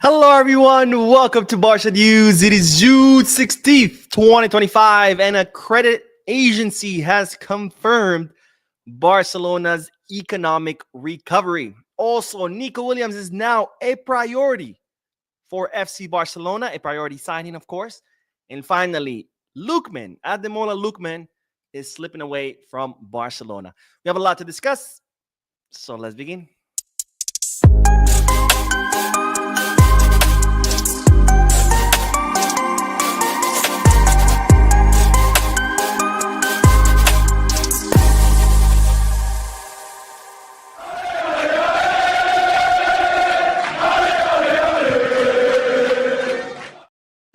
Hello, everyone. Welcome to Barca News. It is June 16th, 2025, and a credit agency has confirmed Barcelona's economic recovery. Also, Nico Williams is now a priority for FC Barcelona, a priority signing, of course. And finally, Ademola Lookman, is slipping away from Barcelona. We have a lot to discuss, so let's begin.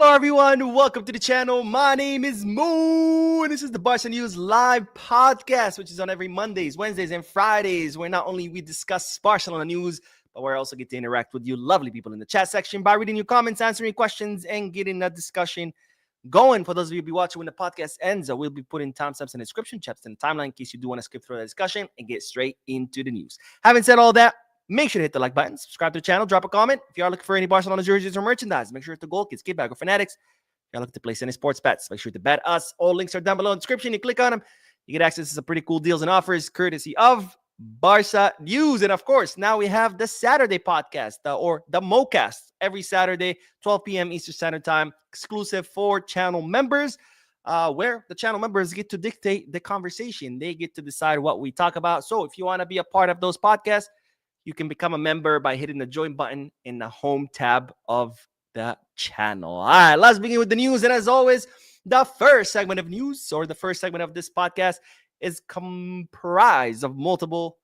Hello, everyone. Welcome to the channel. My name is Mo, and this is the Barca News live podcast, which is on every Mondays, Wednesdays, and Fridays, where not only we discuss Barcelona news, but we also get to interact with you lovely people in the chat section by reading your comments, answering questions, and getting a discussion going. For those of you who be watching when the podcast ends, I will be putting timestamps in the description, chats in the timeline, in case you do want to skip through the discussion and get straight into the news. Having said all that, make sure to hit the like button, subscribe to the channel, drop a comment. If you are looking for any Barcelona jerseys or merchandise, make sure to hit the goal, kids, Bag, or Fanatics. If you're looking to place any sports bets, make sure to bet us. All links are down below in the description. You click on them, you get access to some pretty cool deals and offers, courtesy of Barca News. And of course, now we have the Saturday podcast, or the MoCast, every Saturday, 12 p.m. Eastern Standard Time, exclusive for channel members, where the channel members get to dictate the conversation. They get to decide what we talk about. So if you want to be a part of those podcasts, you can become a member by hitting the join button in the home tab of the channel. All right, let's begin with the news. And as always, the first segment of news, or the first segment of this podcast, is comprised of multiple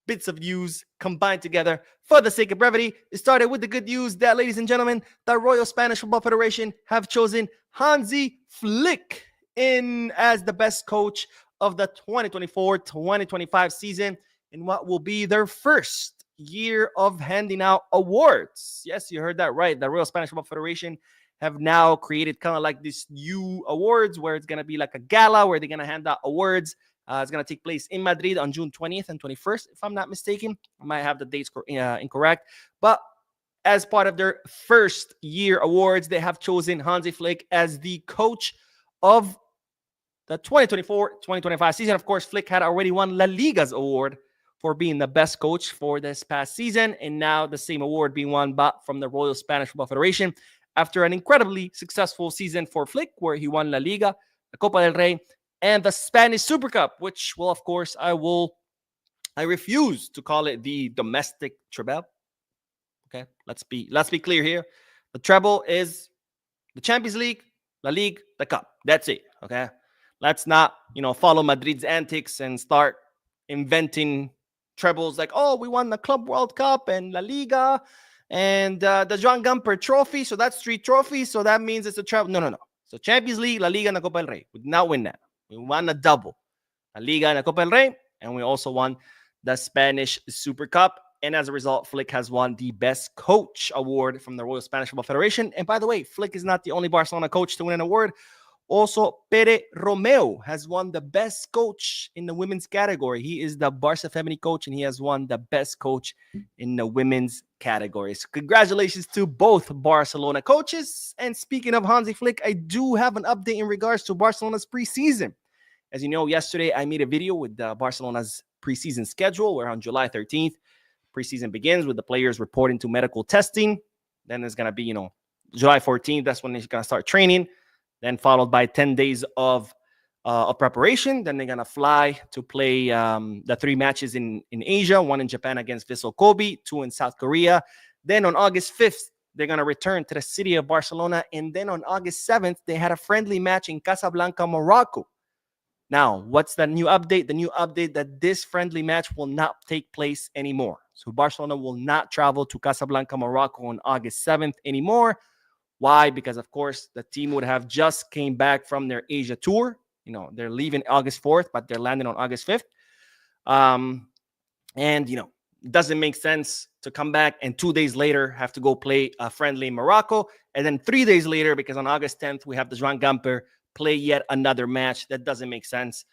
bits of news combined together for the sake of brevity. It started with the good news that, ladies and gentlemen, the Royal Spanish Football Federation have chosen Hansi Flick in as the best coach of the 2024-2025 season in what will be their first year of handing out awards. Yes, you heard that right. The Royal Spanish Football Federation have now created kind of like this new awards where it's going to be like a gala where they're going to hand out awards. It's going to take place in Madrid on June 20th and 21st, if I'm not mistaken. I might have the dates incorrect. But as part of their first year awards, they have chosen Hansi Flick as the coach of the 2024-2025 season. Of course, Flick had already won La Liga's award for being the best coach for this past season, and now the same award being won from the Royal Spanish Football Federation after an incredibly successful season for Flick, where he won La Liga, the Copa del Rey, and the Spanish Super Cup, which, well, of course, I refuse to call it the domestic treble. Okay, let's be clear here. The treble is the Champions League, La Liga, the Cup. That's it. Okay, let's not follow Madrid's antics and start inventing trebles like, oh, we won the Club World Cup and La Liga and the Joan Gamper Trophy. So that's 3 trophies. So that means it's a treble. No. So Champions League, La Liga, and the Copa del Rey. We did not win that. We won a double. La Liga and the Copa del Rey. And we also won the Spanish Super Cup. And as a result, Flick has won the Best Coach Award from the Royal Spanish Football Federation. And by the way, Flick is not the only Barcelona coach to win an award. Also, Pere Romeo has won the best coach in the women's category. He is the Barca Femini coach, and he has won the best coach in the women's category. So congratulations to both Barcelona coaches. And speaking of Hansi Flick, I do have an update in regards to Barcelona's preseason. As you know, yesterday I made a video with Barcelona's preseason schedule, where on July 13th, preseason begins with the players reporting to medical testing. Then there's going to be, July 14th, that's when they're going to start training. Then followed by 10 days of preparation. Then they're going to fly to play the 3 matches in Asia, 1 in Japan against Vissel Kobe, 2 in South Korea. Then on August 5th, they're going to return to the city of Barcelona. And then on August 7th, they had a friendly match in Casablanca, Morocco. Now, what's the new update? The new update that this friendly match will not take place anymore. So Barcelona will not travel to Casablanca, Morocco on August 7th anymore. Why? Because, of course, the team would have just came back from their Asia tour. They're leaving August 4th, but they're landing on August 5th. It doesn't make sense to come back and 2 days later have to go play a friendly in Morocco. And then 3 days later, because on August 10th, we have the Joan Gamper play yet another match. That doesn't make sense.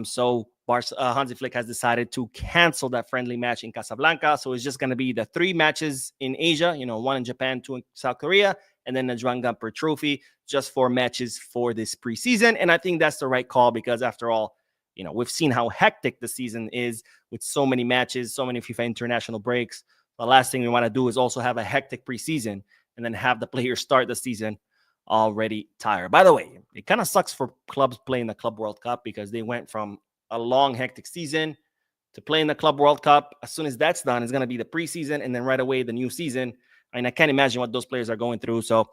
So Hansi Flick has decided to cancel that friendly match in Casablanca. So it's just going to be the 3 matches in Asia, one in Japan, 2 in South Korea, and then the Joan Gamper Trophy, just 4 matches for this preseason. And I think that's the right call because after all, we've seen how hectic the season is with so many matches, so many FIFA international breaks. The last thing we want to do is also have a hectic preseason and then have the players start the season already tired. By the way, it kind of sucks for clubs playing the Club World Cup because they went from a long, hectic season to playing the Club World Cup. As soon as that's done, it's going to be the preseason and then right away the new season. I mean, I can't imagine what those players are going through. So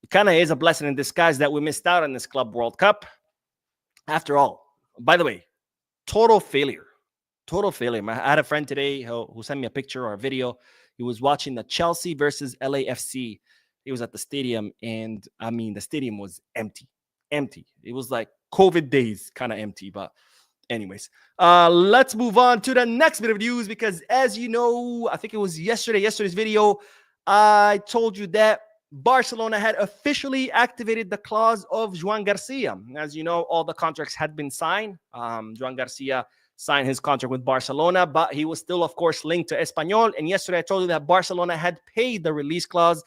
it kind of is a blessing in disguise that we missed out on this Club World Cup. After all, by the way, total failure. Total failure. I had a friend today who sent me a picture or a video. He was watching the Chelsea versus LAFC. He was at the stadium, and I mean, the stadium was empty. It was like COVID days, kind of empty. But anyways, let's move on to the next bit of news because as you know, I think it was yesterday's video, I told you that Barcelona had officially activated the clause of Joan Garcia. As you know, all the contracts had been signed. Joan Garcia signed his contract with Barcelona, but he was still, of course, linked to Espanyol. And yesterday I told you that Barcelona had paid the release clause,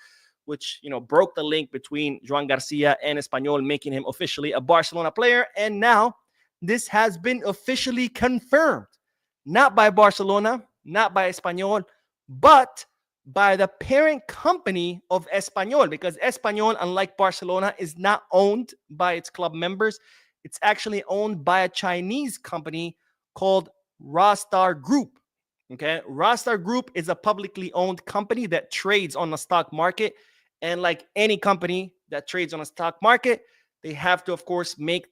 which, broke the link between Joan Garcia and Espanyol, making him officially a Barcelona player. And now this has been officially confirmed, not by Barcelona, not by Espanyol, but by the parent company of Espanyol, because Espanyol, unlike Barcelona, is not owned by its club members. It's actually owned by a Chinese company called Rostar Group. Okay, Rostar Group is a publicly owned company that trades on the stock market. And like any company that trades on a stock market, they have to, of course, make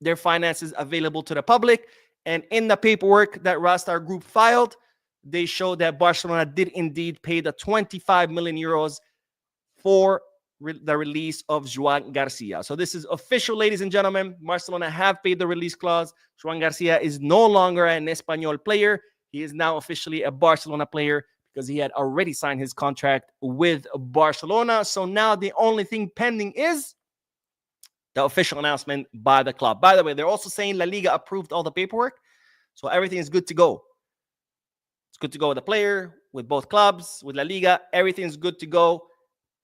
their finances available to the public. And in the paperwork that Rostar Group filed, they showed that Barcelona did indeed pay the 25 million euros for the release of Joan Garcia. So this is official, ladies and gentlemen. Barcelona have paid the release clause. Joan Garcia is no longer an Espanyol player. He is now officially a Barcelona player because he had already signed his contract with Barcelona. So now the only thing pending is the official announcement by the club. By the way, they're also saying La Liga approved all the paperwork. So everything is good to go. It's good to go with the player, with both clubs, with La Liga. Everything's good to go.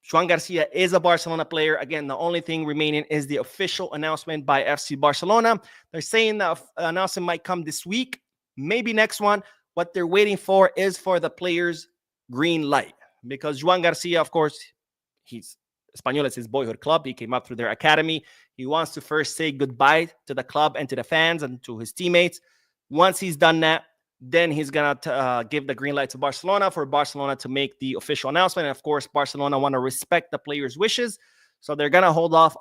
Joan Garcia is a Barcelona player. Again, the only thing remaining is the official announcement by FC Barcelona. They're saying the announcement might come this week, maybe next one. What they're waiting for is for the players' green light. Because Joan Garcia, of course, Espanyol is his boyhood club. He came up through their academy. He wants to first say goodbye to the club and to the fans and to his teammates. Once he's done that, then he's going to give the green light to Barcelona for Barcelona to make the official announcement. And of course, Barcelona want to respect the players' wishes. So they're going to hold off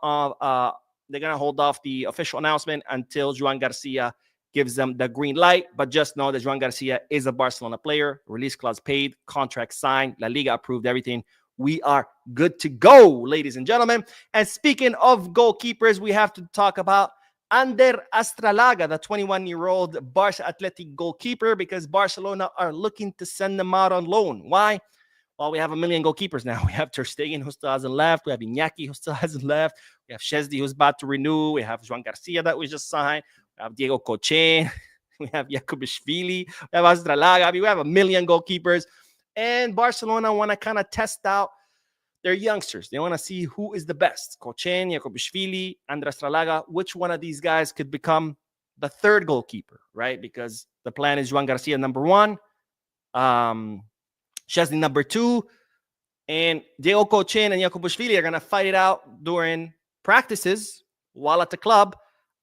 the official announcement until Joan Garcia gives them the green light. But just know that Joan Garcia is a Barcelona player. Release clause paid, contract signed, La Liga approved everything. We are good to go, ladies and gentlemen. And speaking of goalkeepers, we have to talk about Ander Astralaga, the 21-year-old Barca Athletic goalkeeper, because Barcelona are looking to send them out on loan. Why? Well, we have a million goalkeepers now. We have Ter Stegen, who still hasn't left. We have Iñaki, who still hasn't left. We have Szczesny, who's about to renew. We have Joan Garcia that we just signed. We have Diego Coche. We have Jakubishvili. We have Astralaga. I mean, we have a million goalkeepers. And Barcelona want to kind of test out their youngsters. They want to see who is the best. Cochen, Jakubishvili, Ander Astralaga. Which one of these guys could become the third goalkeeper, right? Because the plan is Joan Garcia number 1, Szczesny number 2, and Diego Cochen and Jakubishvili are going to fight it out during practices while at the club.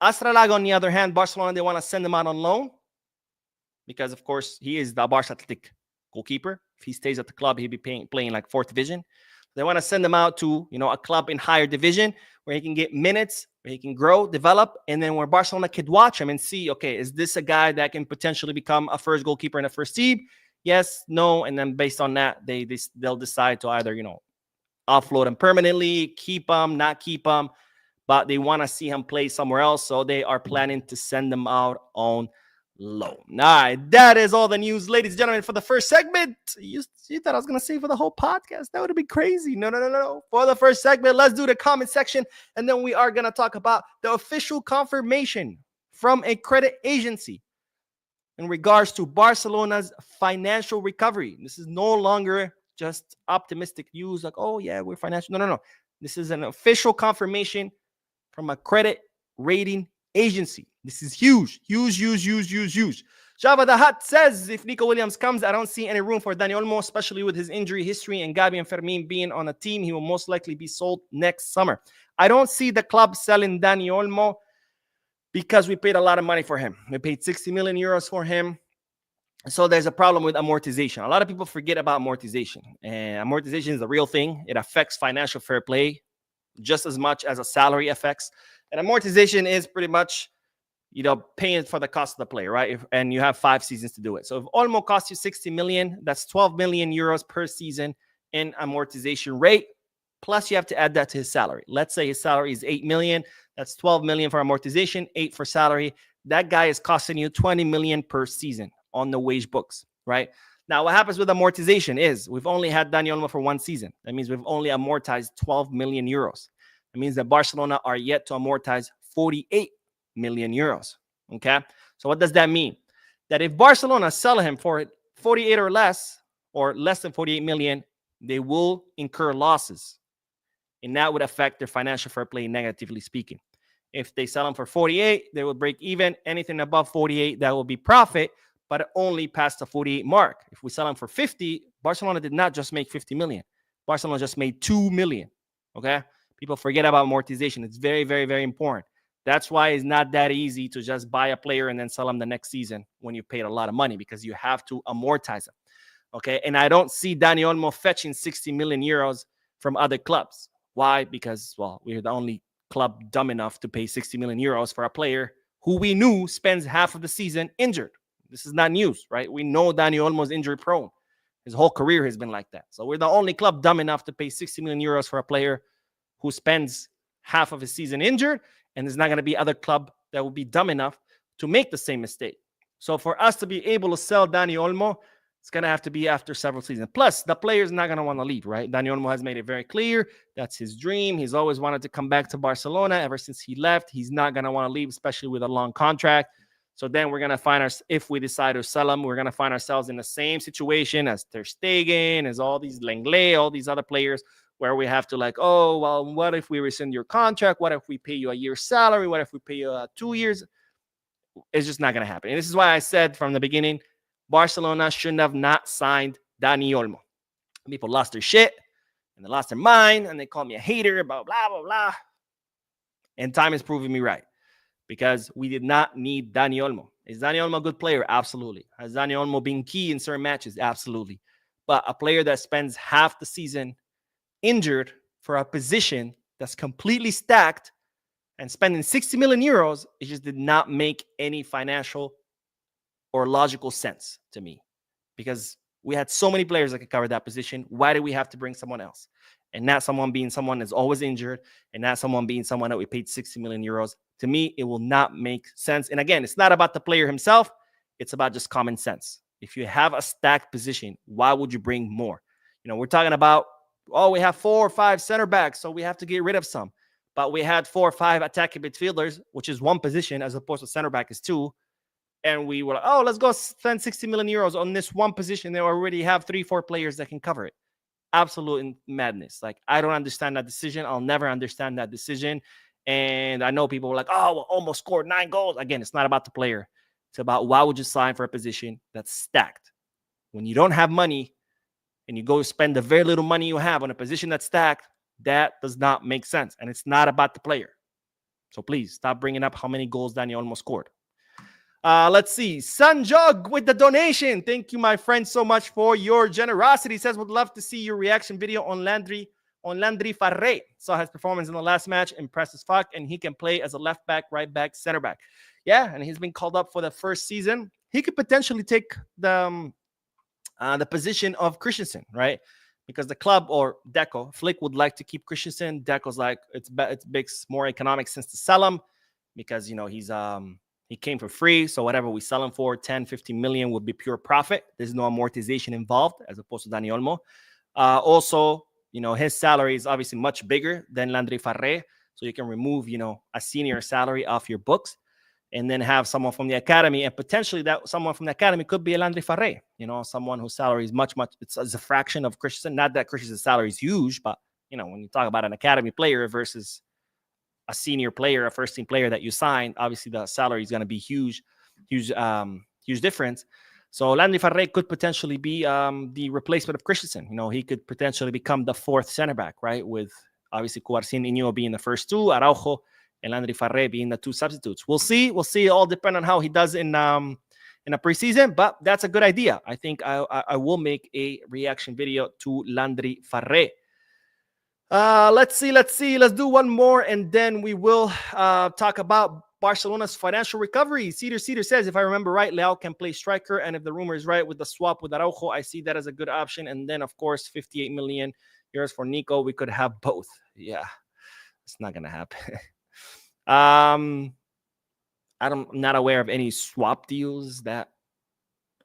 Astralaga, on the other hand, Barcelona, they want to send him out on loan because, of course, he is the Barca Athletic goalkeeper. If he stays at the club, he'll be playing like 4th division. They want to send him out to, a club in higher division where he can get minutes, where he can grow, develop, and then where Barcelona could watch him and see, okay, is this a guy that can potentially become a first goalkeeper in the first team? Yes, no, and then based on that, they'll decide to either, offload him permanently, keep him, not keep him, but they want to see him play somewhere else, so they are planning to send him out on loan. All right, that is all the news, ladies and gentlemen, for the first segment. You thought I was going to say for the whole podcast? That would have been crazy. No. For the first segment, let's do the comment section, and then we are going to talk about the official confirmation from a credit agency in regards to Barcelona's financial recovery. This is no longer just optimistic news like, oh, yeah, we're financial. No. This is an official confirmation from a credit rating agency. This is huge. Java the Hut says, if Nico Williams comes, I don't see any room for Dani Olmo, especially with his injury history and Gabi and Fermin being on a team. He will most likely be sold next summer. I don't see the club selling Dani Olmo because we paid a lot of money for him. We paid 60 million euros for him. So there's a problem with amortization. A lot of people forget about amortization. And amortization is a real thing. It affects financial fair play just as much as a salary affects. And amortization is pretty much, paying for the cost of the player, right? And you have 5 seasons to do it. So if Olmo costs you 60 million, that's 12 million euros per season in amortization rate. Plus you have to add that to his salary. Let's say his salary is 8 million. That's 12 million for amortization, 8 for salary. That guy is costing you 20 million per season on the wage books, right? Now, what happens with amortization is we've only had Dani Olmo for 1 season. That means we've only amortized 12 million euros. That means that Barcelona are yet to amortize 48 million euros, okay? So what does that mean? That if Barcelona sell him for 48 or less than 48 million, they will incur losses. And that would affect their financial fair play, negatively speaking. If they sell him for 48, they will break even. Anything above 48, that will be profit, but only past the 48 mark. If we sell him for 50, Barcelona did not just make 50 million. Barcelona just made 2 million, okay? People forget about amortization. It's very, very, very important. That's why it's not that easy to just buy a player and then sell him the next season when you paid a lot of money, because you have to amortize him, okay? And I don't see Dani Olmo fetching 60 million euros from other clubs. Why? Because, well, we're the only club dumb enough to pay 60 million euros for a player who we knew spends half of the season injured. This is not news, right? We know Dani Olmo's injury prone. His whole career has been like that. So we're the only club dumb enough to pay 60 million euros for a player who spends half of his season injured, and there's not going to be other club that will be dumb enough to make the same mistake. So for us to be able to sell Dani Olmo, it's going to have to be after several seasons. Plus, the player's not going to want to leave, right? Dani Olmo has made it very clear. That's his dream. He's always wanted to come back to Barcelona. Ever since he left, he's not going to want to leave, especially with a long contract. So then we're going to find ourselves, if we decide to sell him, we're going to find ourselves in the same situation as Ter Stegen, as all these Lenglet, all these other players, where we have to oh, well, what if we rescind your contract? What if we pay you a year's salary? What if we pay you 2 years? It's just not going to happen. And this is why I said from the beginning, Barcelona shouldn't have not signed Dani Olmo. People lost their shit and they lost their mind and they called me a hater about blah, blah, blah. And time is proving me right, because we did not need Dani Olmo. Is Dani Olmo a good player? Absolutely. Has Dani Olmo been key in certain matches? Absolutely. But a player that spends half the season injured for a position that's completely stacked and spending 60 million euros, it just did not make any financial or logical sense to me, because we had so many players that could cover that position. Why do we have to bring someone else? And not someone being someone that's always injured, and not someone being someone that we paid 60 million euros. To me, it will not make sense. And again, it's not about the player himself. It's about just common sense. If you have a stacked position, why would you bring more? We're talking about, we have 4 or 5 center backs, so we have to get rid of some. But we had 4 or 5 attacking midfielders, which is 1 position, as opposed to center back is 2. And we were like, let's go spend 60 million euros on this 1 position. They already have 3-4 players that can cover it. Absolute madness. I don't understand that decision. I'll never understand that decision. And I know people were like, almost scored 9 goals. Again, it's not about the player. It's about, why would you sign for a position that's stacked? When you don't have money and you go spend the very little money you have on a position that's stacked, that does not make sense. And it's not about the player. So please stop bringing up how many goals Dani Olmo scored. Let's see. Sanjog with the donation. Thank you, my friend, so much for your generosity. He says, would love to see your reaction video on Landry Farré. Saw his performance in the last match. Impressed as fuck. And he can play as a left back, right back, center back. Yeah, and he's been called up for the first season. He could potentially take the position of Christensen, right? Because the club, or Deco, Flick would like to keep Christensen. Deco's like, it makes more economic sense to sell him, because, he came for free. So whatever we sell him for, 10, 15 million would be pure profit. There's no amortization involved, as opposed to Dani Olmo. Also, his salary is obviously much bigger than Landry Farré. So you can remove, a senior salary off your books. and then have someone from the academy, and potentially that someone from the academy could be Landry Farré, someone whose salary is much, it's a fraction of Christensen. Not that Christensen's salary is huge, but, when you talk about an academy player versus a senior player, a first-team player that you signed, obviously the salary is going to be huge difference. So Landry Farré could potentially be the replacement of Christensen. He could potentially become the fourth center back, right? With obviously Garcia and Iñigo being the first two, Araujo and Landry Farré being the two substitutes. We'll see. It all depend on how he does in a preseason, but that's a good idea. I think I will make a reaction video to Landry Farré. Let's see. Let's do one more, and then we will talk about Barcelona's financial recovery. Cedar says, if I remember right, Leao can play striker, and if the rumor is right with the swap with Araujo, I see that as a good option. And then, of course, 58 million euros for Nico. We could have both. Yeah, it's not going to happen. I'm not aware of any swap deals that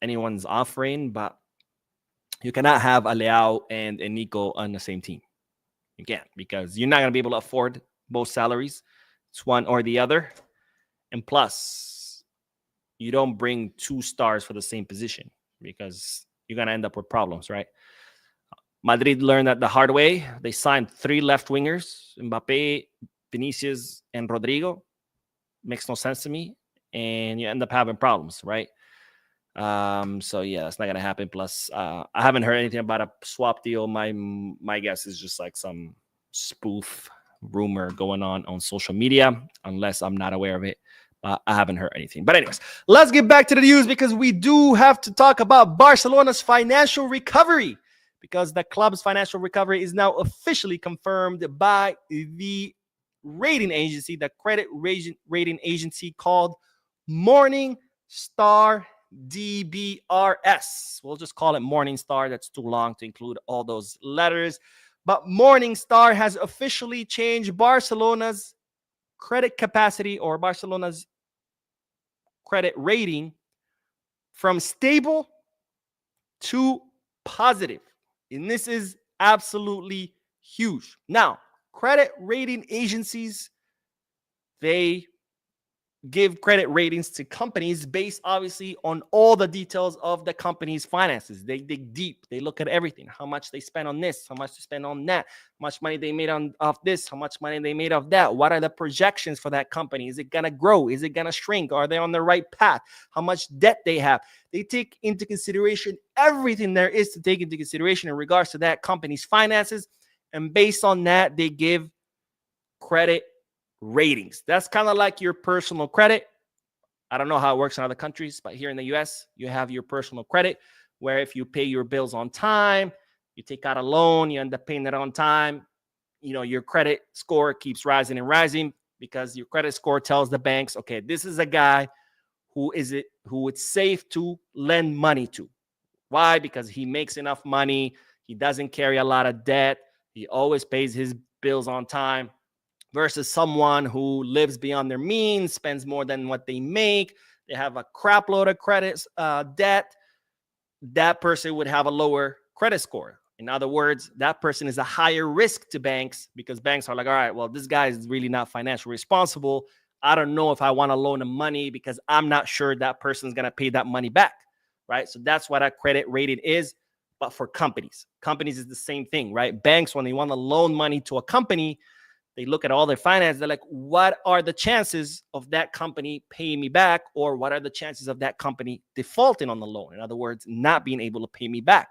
anyone's offering, but you cannot have a Leao and a Nico on the same team. You can't, because you're not going to be able to afford both salaries. It's one or the other. And plus, you don't bring two stars for the same position, because you're going to end up with problems, right? Madrid learned that the hard way. They signed 3 left wingers, Mbappe, Vinicius, and Rodrigo. Makes no sense to me. And you end up having problems, right? So yeah, that's not gonna happen. Plus, I haven't heard anything about a swap deal. My guess is just like some spoof rumor going on social media, unless I'm not aware of it. I haven't heard anything. But anyways, let's get back to the news, because we do have to talk about Barcelona's financial recovery, because the club's financial recovery is now officially confirmed by the rating agency, the credit rating agency called Morningstar DBRS. We'll just call it Morningstar. That's too long to include all those letters. But Morningstar has officially changed Barcelona's credit capacity, or Barcelona's credit rating, from stable to positive. And this is absolutely huge. Now, credit rating agencies, they give credit ratings to companies based obviously on all the details of the company's finances. They dig deep. They look at everything. How much they spend on this, how much they spend on that, how much money they made off this, how much money they made off that. What are the projections for that company? Is it going to grow? Is it going to shrink? Are they on the right path? How much debt they have? They take into consideration everything there is to take into consideration in regards to that company's finances. And based on that, they give credit ratings. That's kind of like your personal credit. I don't know how it works in other countries, but here in the US, you have your personal credit, where if you pay your bills on time, you take out a loan, you end up paying it on time, your credit score keeps rising and rising, because your credit score tells the banks, okay, this is a guy who it's safe to lend money to. Why? Because he makes enough money. He doesn't carry a lot of debt. He always pays his bills on time. Versus someone who lives beyond their means, spends more than what they make, they have a crap load of credit debt, that person would have a lower credit score. In other words, that person is a higher risk to banks, because banks are like, all right, well, this guy is really not financially responsible. I don't know if I want to loan him money, because I'm not sure that person's going to pay that money back, right? So that's what a credit rating is. But for companies is the same thing, right? Banks, when they want to loan money to a company, they look at all their finances. They're like, what are the chances of that company paying me back? Or what are the chances of that company defaulting on the loan? In other words, not being able to pay me back.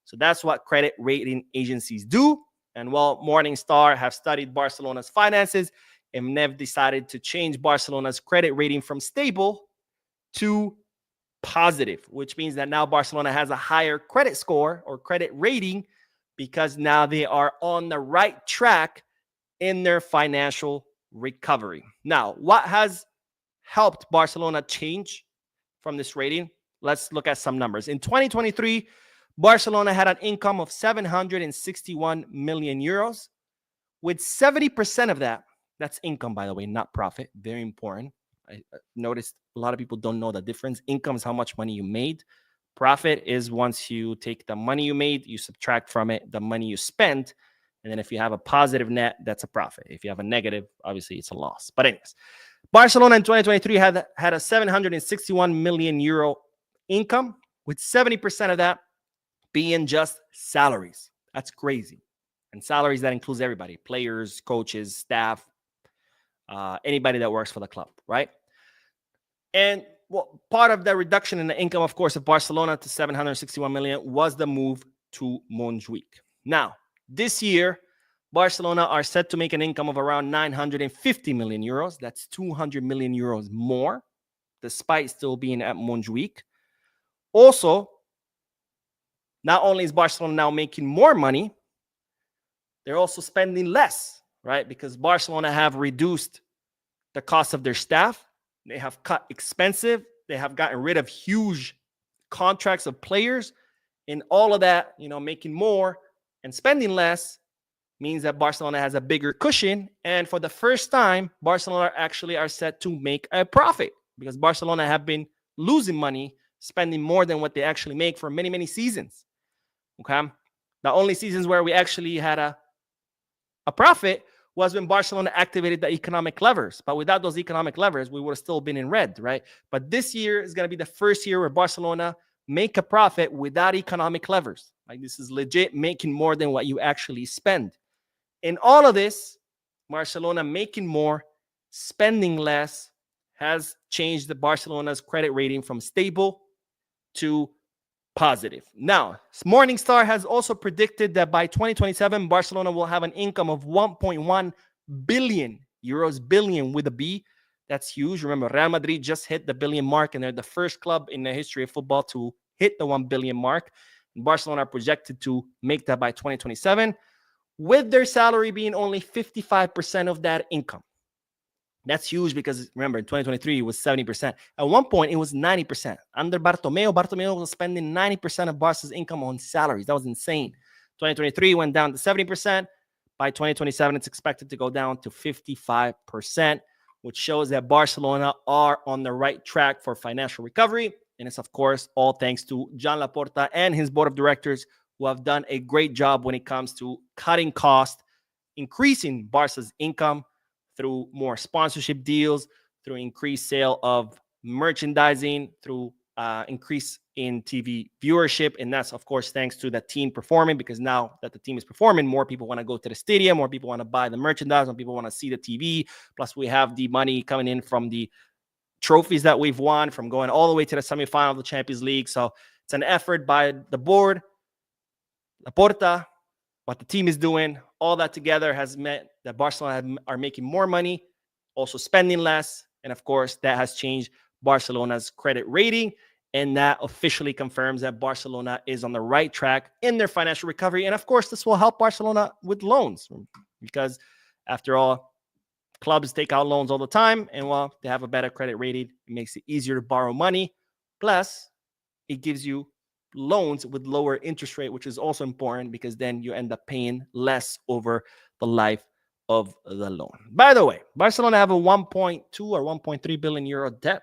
So that's what credit rating agencies do. And while Morningstar have studied Barcelona's finances, and they've decided to change Barcelona's credit rating from stable to positive, which means that now Barcelona has a higher credit score or credit rating, because now they are on the right track in their financial recovery. Now, what has helped Barcelona change from this rating? Let's look at some numbers. In 2023, Barcelona had an income of 761 million euros, with 70% of that, that's income, by the way, not profit, very important. I noticed a lot of people don't know the difference. Income is how much money you made. Profit is once you take the money you made, you subtract from it the money you spent. And then if you have a positive net, that's a profit. If you have a negative, obviously it's a loss. But anyways, Barcelona in 2023 had a 761 million euro income, with 70% of that being just salaries. That's crazy. And salaries, that includes everybody: players, coaches, staff, anybody that works for the club, right? And well, part of the reduction in the income, of course, of Barcelona to 761 million was the move to Montjuic. Now, this year, Barcelona are set to make an income of around 950 million euros. That's 200 million euros more, despite still being at Montjuic. Also, not only is Barcelona now making more money, they're also spending less, right? Because Barcelona have reduced the cost of their staff. They have cut expensive. They have gotten rid of huge contracts of players. And all of that, making more and spending less means that Barcelona has a bigger cushion. And for the first time, Barcelona actually are set to make a profit, because Barcelona have been losing money, spending more than what they actually make for many, many seasons. Okay. The only seasons where we actually had a profit was when Barcelona activated the economic levers. But without those economic levers, we would have still been in red, right? But this year is going to be the first year where Barcelona make a profit without economic levers. Like, this is legit making more than what you actually spend. In all of this, Barcelona making more, spending less, has changed the Barcelona's credit rating from stable to positive. Now, Morningstar has also predicted that by 2027, Barcelona will have an income of 1.1 billion euros, billion with a B. That's huge. Remember, Real Madrid just hit the billion mark, and they're the first club in the history of football to hit the 1 billion mark. And Barcelona are projected to make that by 2027, with their salary being only 55% of that income. That's huge, because remember, in 2023, it was 70%. At one point, it was 90%. Under Bartomeu was spending 90% of Barca's income on salaries. That was insane. 2023 went down to 70%. By 2027, it's expected to go down to 55%, which shows that Barcelona are on the right track for financial recovery. And it's, of course, all thanks to Joan Laporta and his board of directors, who have done a great job when it comes to cutting costs, increasing Barca's income through more sponsorship deals, through increased sale of merchandising, through increase in TV viewership. And that's, of course, thanks to the team performing, because now that the team is performing, more people want to go to the stadium, more people want to buy the merchandise, more people want to see the TV. Plus, we have the money coming in from the trophies that we've won, from going all the way to the semifinal of the Champions League. So it's an effort by the board, Laporta, what the team is doing. All that together has meant that Barcelona are making more money, also spending less. And of course, that has changed Barcelona's credit rating. And that officially confirms that Barcelona is on the right track in their financial recovery. And of course, this will help Barcelona with loans, because after all, clubs take out loans all the time. And while they have a better credit rating, it makes it easier to borrow money. Plus, it gives you loans with lower interest rate, which is also important, because then you end up paying less over the life of the loan. By the way, Barcelona have a 1.2 or 1.3 billion euro debt.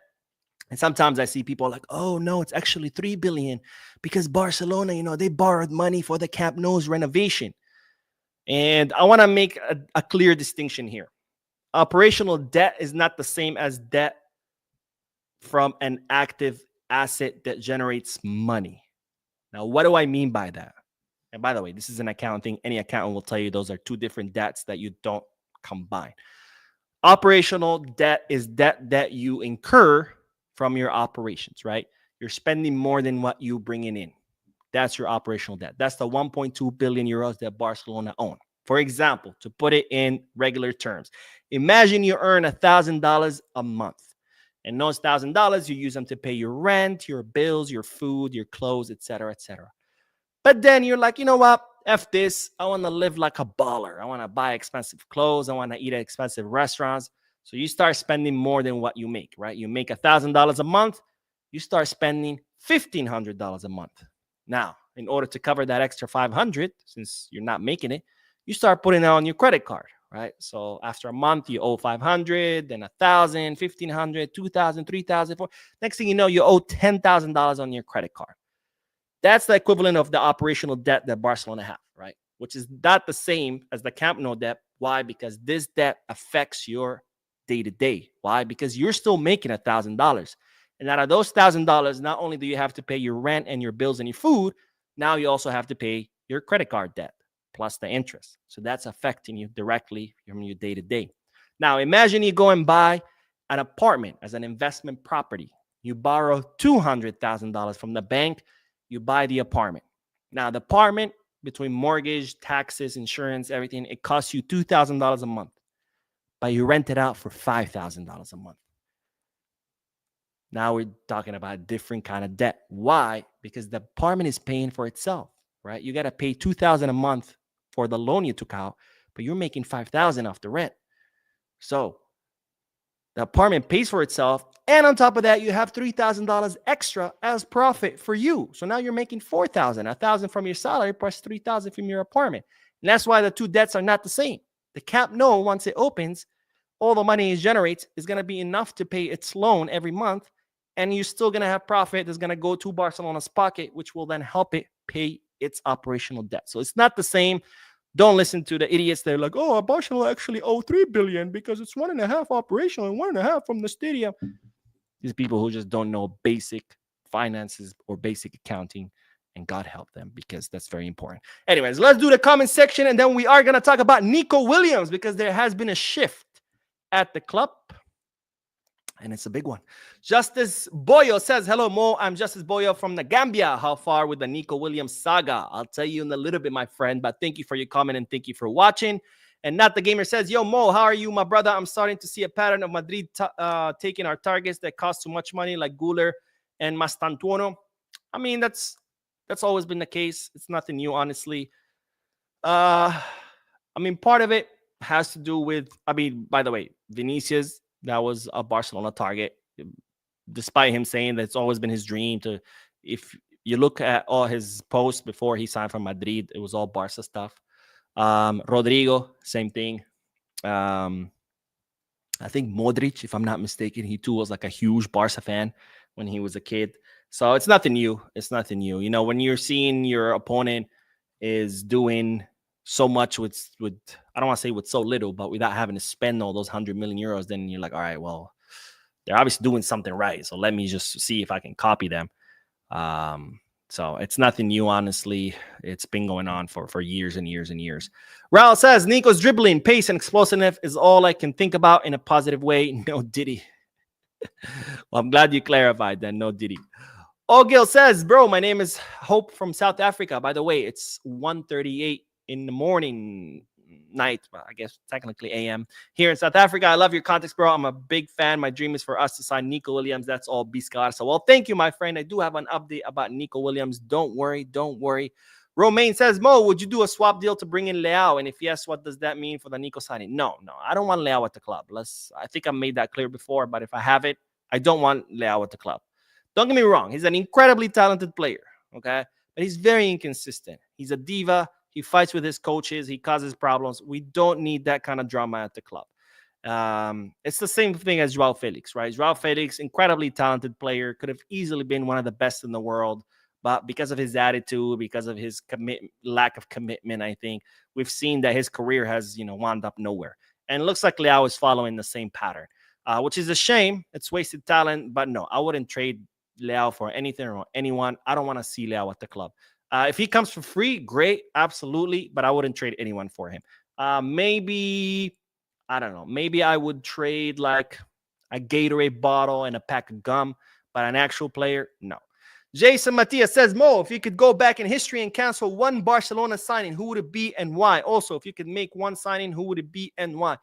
And sometimes I see people like, oh no, it's actually 3 billion, because Barcelona, they borrowed money for the Camp Nou's renovation. And I want to make a clear distinction here. Operational debt is not the same as debt from an active asset that generates money. Now, what do I mean by that? And by the way, this is an accounting thing. Any accountant will tell you those are two different debts that you don't combine. Operational debt is debt that you incur from your operations, right? You're spending more than what you bringing in. That's your operational debt. That's the 1.2 billion euros that Barcelona own. For example, to put it in regular terms, imagine you earn $1,000 a month. And those $1,000, you use them to pay your rent, your bills, your food, your clothes, etc., etc. But then you're like, you know what? F this. I want to live like a baller. I want to buy expensive clothes. I want to eat at expensive restaurants. So you start spending more than what you make, right? You make $1,000 a month. You start spending $1,500 a month. Now, in order to cover that extra $500, since you're not making it, you start putting it on your credit card. Right? So after a month, you owe $500, then $1,000, $1,500, $2,000, $3,000, $4,000. Next thing you know, you owe $10,000 on your credit card. That's the equivalent of the operational debt that Barcelona have, right? Which is not the same as the Camp Nou debt. Why? Because this debt affects your day to day. Why? Because you're still making $1,000. And out of those $1,000, not only do you have to pay your rent and your bills and your food, now you also have to pay your credit card debt plus the interest. So that's affecting you directly from your day to day. Now, imagine you go and buy an apartment as an investment property. You borrow $200,000 from the bank, you buy the apartment. Now, the apartment, between mortgage, taxes, insurance, everything, it costs you $2,000 a month, but you rent it out for $5,000 a month. Now we're talking about a different kind of debt. Why? Because the apartment is paying for itself, right? You got to pay $2,000 a month for the loan you took out, but you're making $5,000 off the rent. So the apartment pays for itself, and on top of that, you have $3,000 extra as profit for you. So now you're making $4,000, $1,000 from your salary plus $3,000 from your apartment. And that's why the two debts are not the same. The Camp Nou, once it opens, all the money it generates is going to be enough to pay its loan every month, and you're still going to have profit that's going to go to Barcelona's pocket, which will then help it pay its operational debt. So it's not the same. Don't listen to the idiots. They're like, oh, Barcelona actually owe $3 billion because it's 1.5 operational and 1.5 from the stadium. These people who just don't know basic finances or basic accounting, and God help them, because that's very important. Anyways, let's do the comment section, and then we are going to talk about Nico Williams, because there has been a shift at the club, and it's a big one. Justice Boyo says, hello, Mo. I'm Justice Boyo from the Gambia. How far with the Nico Williams saga? I'll tell you in a little bit, my friend, but thank you for your comment and thank you for watching. And Not the Gamer says, yo, Mo, how are you, my brother? I'm starting to see a pattern of Madrid taking our targets that cost too much money, like Guler and Mastantuono. I mean, that's always been the case. It's nothing new, honestly. I mean, part of it has to do with, by the way, Vinicius, that was a Barcelona target, despite him saying that it's always been his dream to, if you look at all his posts before he signed for Madrid, it was all Barca stuff. Rodrigo, same thing. I think Modric, if I'm not mistaken, he too was like a huge Barca fan when he was a kid. So it's nothing new. It's nothing new. You know, when you're seeing your opponent is doing so much with I don't want to say with so little, but without having to spend all those 100 million euros, then you're like, all right, well, they're obviously doing something right. So let me just see if I can copy them. So it's nothing new, honestly. It's been going on for years and years and years. Raul says, Nico's dribbling, pace, and explosiveness is all I can think about in a positive way. No Diddy. Well, I'm glad you clarified that. No Diddy. Ogil says, bro, my name is Hope from South Africa. By the way, it's 1:38 in the morning, night, well, I guess technically AM here in South Africa. I love your context, bro. I'm a big fan. My dream is for us to sign Nico Williams. That's all, Biscar. So, well, thank you, my friend. I do have an update about Nico Williams. Don't worry. Romain says, Mo, would you do a swap deal to bring in Leao? And if yes, what does that mean for the Nico signing? No, I don't want Leao at the club. I think I made that clear before, but if I have it, I don't want Leao at the club. Don't get me wrong. He's an incredibly talented player, okay? But he's very inconsistent. He's a diva. He fights with his coaches. He causes problems. We don't need that kind of drama at the club. It's the same thing as Joao Felix, right? Joao Felix, incredibly talented player, could have easily been one of the best in the world. But because of his attitude, because of his lack of commitment, I think we've seen that his career has, wound up nowhere. And it looks like Leao is following the same pattern, which is a shame. It's wasted talent. But no, I wouldn't trade Leao for anything or anyone. I don't want to see Leao at the club. If he comes for free, great, absolutely. But I wouldn't trade anyone for him. Maybe, I don't know. Maybe I would trade like a Gatorade bottle and a pack of gum. But an actual player, no. Jason Matias says, Mo, if you could go back in history and cancel one Barcelona signing, who would it be and why? Also, if you could make one signing, who would it be and why?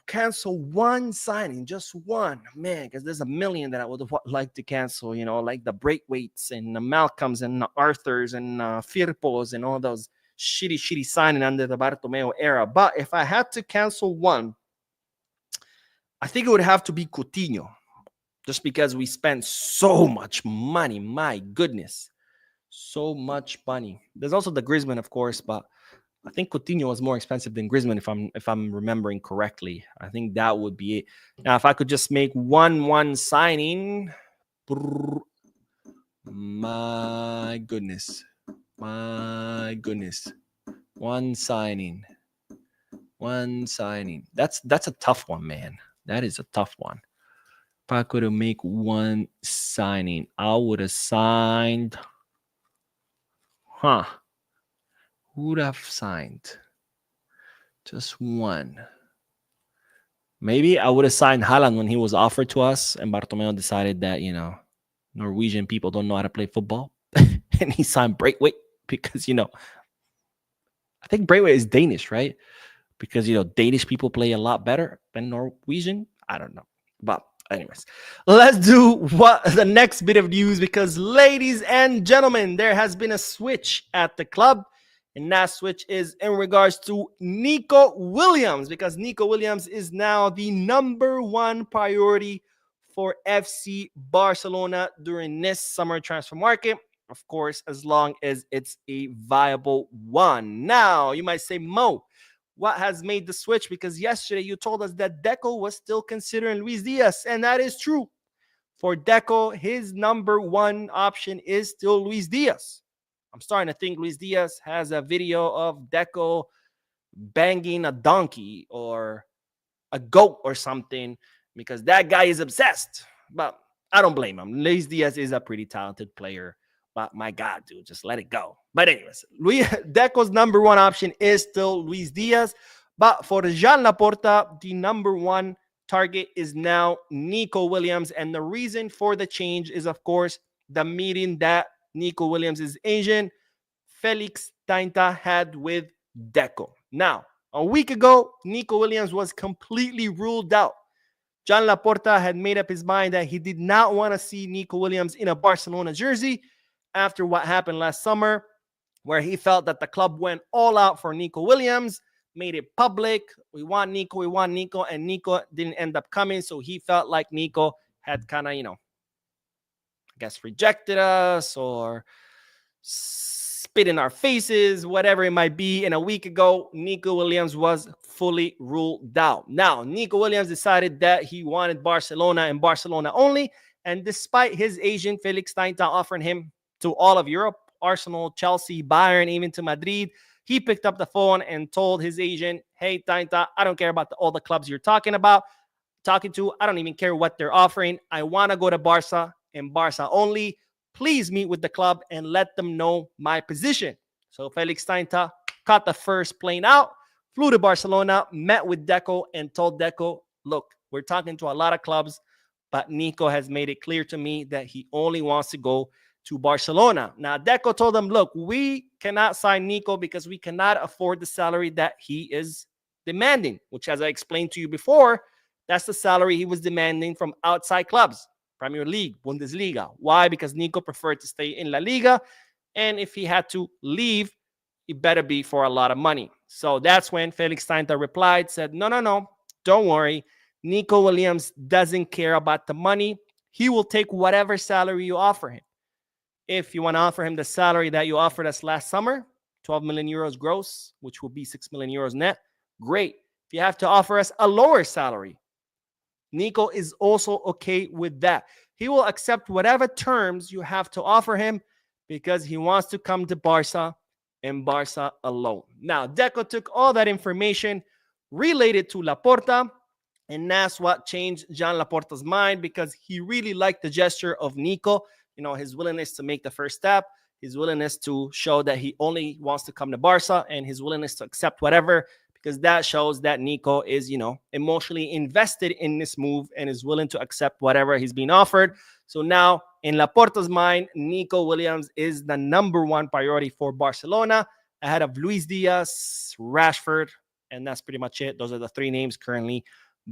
Cancel one signing, just one, man, because there's a million that I would like to cancel, like the Braithwaites and the Malcolms and the Arthurs and Firpos and all those shitty signing under the Bartomeu era. But if I had to cancel one, I think it would have to be Coutinho, just because we spent so much money. My goodness, so much money. There's also the Griezmann, of course, but I think Coutinho was more expensive than Griezmann, if I'm remembering correctly. I think that would be it. Now, if I could just make one signing, my goodness, one signing. One signing. That's a tough one, man. That is a tough one. If I could have make one signing, I would have signed. Huh? Who would have signed? Just one. Maybe I would have signed Haaland when he was offered to us, and Bartomeu decided that Norwegian people don't know how to play football, and he signed Braithwaite because I think Braithwaite is Danish, right? Because Danish people play a lot better than Norwegian. I don't know, but anyways, let's do the next bit of news, because ladies and gentlemen, there has been a switch at the club, and that switch is in regards to Nico Williams, because Nico Williams is now the number one priority for FC Barcelona during this summer transfer market. Of course, as long as it's a viable one. Now, you might say, Mo, what has made the switch? Because yesterday you told us that Deco was still considering Luis Diaz, and that is true. For Deco, his number one option is still Luis Diaz. I'm starting to think Luis Diaz has a video of Deco banging a donkey or a goat or something, because that guy is obsessed. But I don't blame him. Luis Diaz is a pretty talented player. But my God, dude, just let it go. But anyways, Deco's number one option is still Luis Diaz. But for Joan Laporta, the number one target is now Nico Williams. And the reason for the change is, of course, the meeting that Nico Williams' agent, Felix Tainta, had with Deco. Now, a week ago, Nico Williams was completely ruled out. Joan Laporta had made up his mind that he did not want to see Nico Williams in a Barcelona jersey after what happened last summer, where he felt that the club went all out for Nico Williams, made it public. We want Nico, and Nico didn't end up coming. So he felt like Nico had kind of, I guess rejected us or spit in our faces, whatever it might be. And a week ago, Nico Williams was fully ruled out. Now, Nico Williams decided that he wanted Barcelona and Barcelona only. And despite his agent, Felix Tainta, offering him to all of Europe, Arsenal, Chelsea, Bayern, even to Madrid, he picked up the phone and told his agent, hey, Tainta, I don't care about all the clubs you're talking to. I don't even care what they're offering. I want to go to Barca and Barca only. Please meet with the club and let them know my position. So Felix Tainta caught the first plane out, flew to Barcelona, met with Deco, and told Deco, look, we're talking to a lot of clubs, but Nico has made it clear to me that he only wants to go to Barcelona. Now, Deco told him, look, we cannot sign Nico because we cannot afford the salary that he is demanding, which, as I explained to you before, that's the salary he was demanding from outside clubs, Premier League, Bundesliga. Why? Because Nico preferred to stay in La Liga, and if he had to leave, it better be for a lot of money. So that's when Felix Tainta replied, said, no, don't worry. Nico Williams doesn't care about the money. He will take whatever salary you offer him. If you want to offer him the salary that you offered us last summer, 12 million euros gross, which will be 6 million euros net, great. If you have to offer us a lower salary, Nico is also okay with that. He will accept whatever terms you have to offer him because he wants to come to Barca and Barca alone. Now, Deco took all that information, relayed it to Laporta, and that's what changed Joan Laporta's mind, because he really liked the gesture of Nico. His willingness to make the first step, his willingness to show that he only wants to come to Barca, and his willingness to accept whatever, because that shows that Nico is, emotionally invested in this move and is willing to accept whatever he's being offered. So now, in Laporta's mind, Nico Williams is the number one priority for Barcelona, ahead of Luis Diaz, Rashford, and that's pretty much it. Those are the three names currently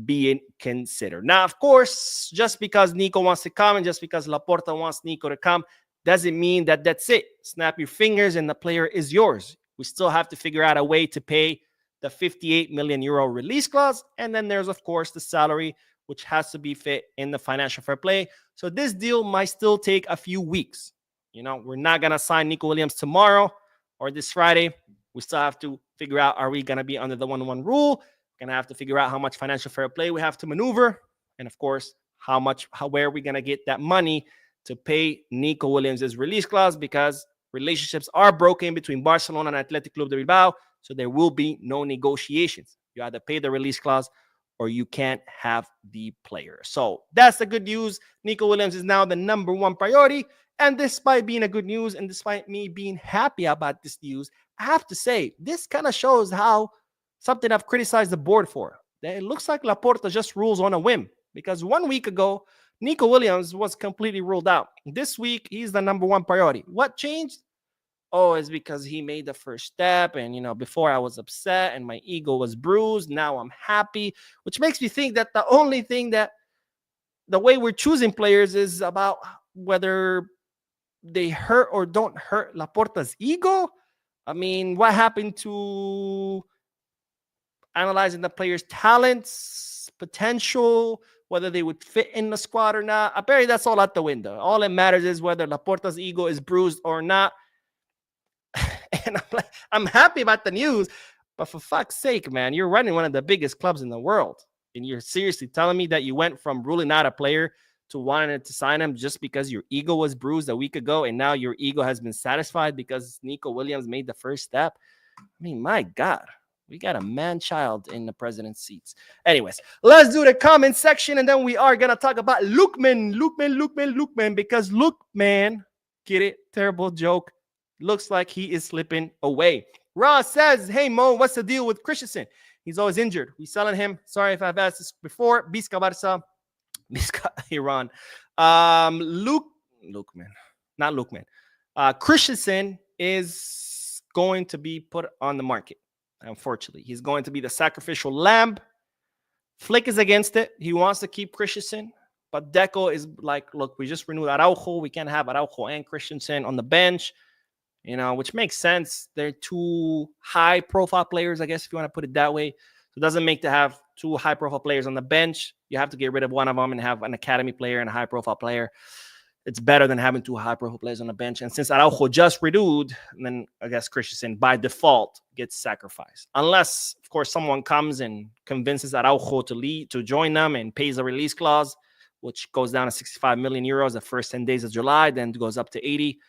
being considered. Now, of course, just because Nico wants to come and just because Laporta wants Nico to come doesn't mean that that's it. Snap your fingers and the player is yours. We still have to figure out a way to pay the 58 million euro release clause. And then there's, of course, the salary, which has to be fit in the financial fair play. So this deal might still take a few weeks. We're not going to sign Nico Williams tomorrow or this Friday. We still have to figure out, are we going to be under the 1-1 rule? We're going to have to figure out how much financial fair play we have to maneuver. And of course, where are we going to get that money to pay Nico Williams' release clause, because relationships are broken between Barcelona and Athletic Club de Bilbao. So there will be no negotiations. You either pay the release clause or you can't have the player. So that's the good news. Nico Williams is now the number one priority. And despite being a good news and despite me being happy about this news, I have to say, this kind of shows how something I've criticized the board for. That it looks like Laporta just rules on a whim. Because 1 week ago, Nico Williams was completely ruled out. This week, he's the number one priority. What changed? Oh, it's because he made the first step. And, before I was upset and my ego was bruised. Now I'm happy, which makes me think that the only thing that the way we're choosing players is about whether they hurt or don't hurt Laporta's ego. I mean, what happened to analyzing the players' talents, potential, whether they would fit in the squad or not? Apparently, that's all out the window. All that matters is whether Laporta's ego is bruised or not. And I'm happy about the news, but for fuck's sake, man, you're running one of the biggest clubs in the world. And you're seriously telling me that you went from ruling out a player to wanting to sign him just because your ego was bruised a week ago, and now your ego has been satisfied because Nico Williams made the first step? I mean, my God, we got a man-child in the president's seats. Anyways, let's do the comment section, and then we are going to talk about Lookman, because Lookman, get it? Terrible joke. Looks like he is slipping away. Ross says, hey, Mo, what's the deal with Christensen? He's always injured. We selling him. Sorry if I've asked this before. Bizka Barca. Bizka Iran. Lookman. Christensen is going to be put on the market, unfortunately. He's going to be the sacrificial lamb. Flick is against it. He wants to keep Christensen. But Deco is like, look, we just renewed Araujo. We can't have Araujo and Christensen on the bench. Which makes sense. They're two high-profile players, I guess, if you want to put it that way. So it doesn't make to have two high-profile players on the bench. You have to get rid of one of them and have an academy player and a high-profile player. It's better than having two high-profile players on the bench. And since Araujo just renewed, then I guess Christensen, by default, gets sacrificed. Unless, of course, someone comes and convinces Araujo to join them and pays a release clause, which goes down to 65 million euros the first 10 days of July, then goes up to 80.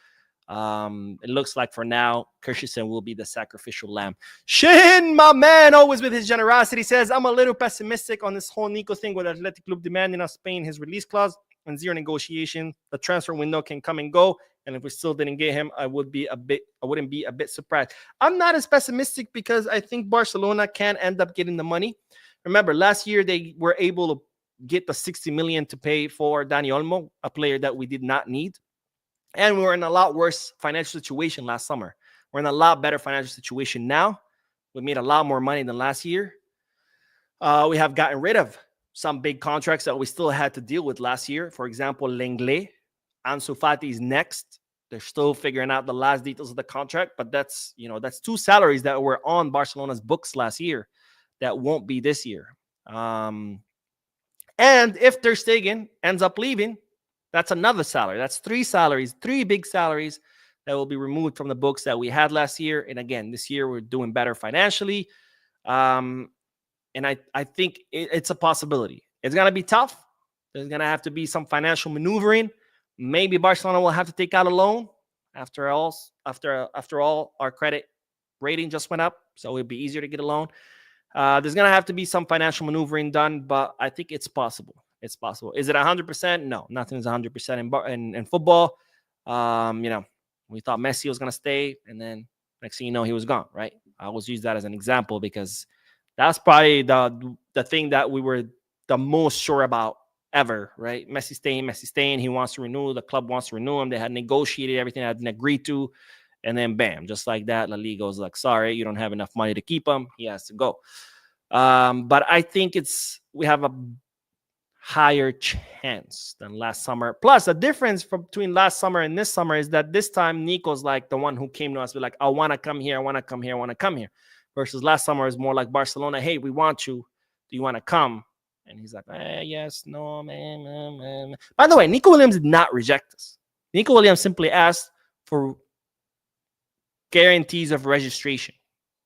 It looks like for now, Christensen will be the sacrificial lamb. Shin, my man, always with his generosity, says, I'm a little pessimistic on this whole Nico thing with Athletic Club demanding us paying his release clause and zero negotiation. The transfer window can come and go, and if we still didn't get him, I wouldn't be a bit surprised. I'm not as pessimistic because I think Barcelona can end up getting the money. Remember, last year they were able to get the 60 million to pay for Dani Olmo, a player that we did not need. And we were in a lot worse financial situation last summer. We're in a lot better financial situation now. We made a lot more money than last year. We have gotten rid of some big contracts that we still had to deal with last year. For example, Lenglet, Ansu Fati is next. They're still figuring out the last details of the contract, but that's two salaries that were on Barcelona's books last year that won't be this year. And if Ter Stegen ends up leaving, that's another salary. That's three big salaries that will be removed from the books that we had last year. And again, this year we're doing better financially. And I think it's a possibility. It's going to be tough. There's going to have to be some financial maneuvering. Maybe Barcelona will have to take out a loan. After all, our credit rating just went up, so it'll be easier to get a loan. There's going to have to be some financial maneuvering done, but I think it's possible. It's possible. Is it 100%? No, nothing is 100% in football. We thought Messi was going to stay, and then next thing you know, he was gone, right? I always use that as an example because that's probably the thing that we were the most sure about ever, right? Messi staying. He wants to renew. The club wants to renew him. They had negotiated everything, had agreed to, and then bam, just like that, La Liga was like, sorry, you don't have enough money to keep him. He has to go. But I think we have a higher chance than last summer. Plus, the difference between last summer and this summer is that this time Nico's like the one who came to us with like, I want to come here, I want to come here, I want to come here. Versus last summer is more like Barcelona, hey, we want you. Do you want to come? And he's like, yes, no, man. By the way, Nico Williams did not reject us. Nico Williams simply asked for guarantees of registration.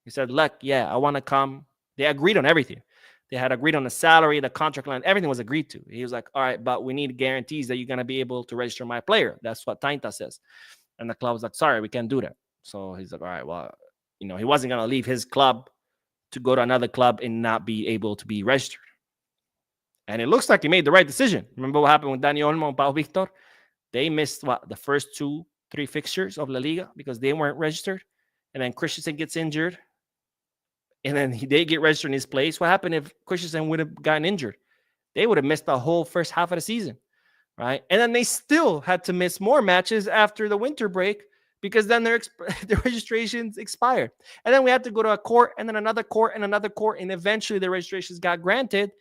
He said, look, yeah, I want to come. They agreed on everything. They had agreed on the salary, the contract line, everything was agreed to. He was like, all right, but we need guarantees that you're going to be able to register my player. That's what Tainta says. And the club was like, sorry, we can't do that. So he's like, all right, well, he wasn't going to leave his club to go to another club and not be able to be registered. And it looks like he made the right decision. Remember what happened with Dani Olmo and Pau Victor? They missed the first 2-3 fixtures of La Liga because they weren't registered. And then Christensen gets injured. And then they get registered in his place. What happened if Christensen would have gotten injured? They would have missed the whole first half of the season, right? And then they still had to miss more matches after the winter break because then their registrations expired. And then we had to go to a court and then another court and another court. And eventually the registrations got granted.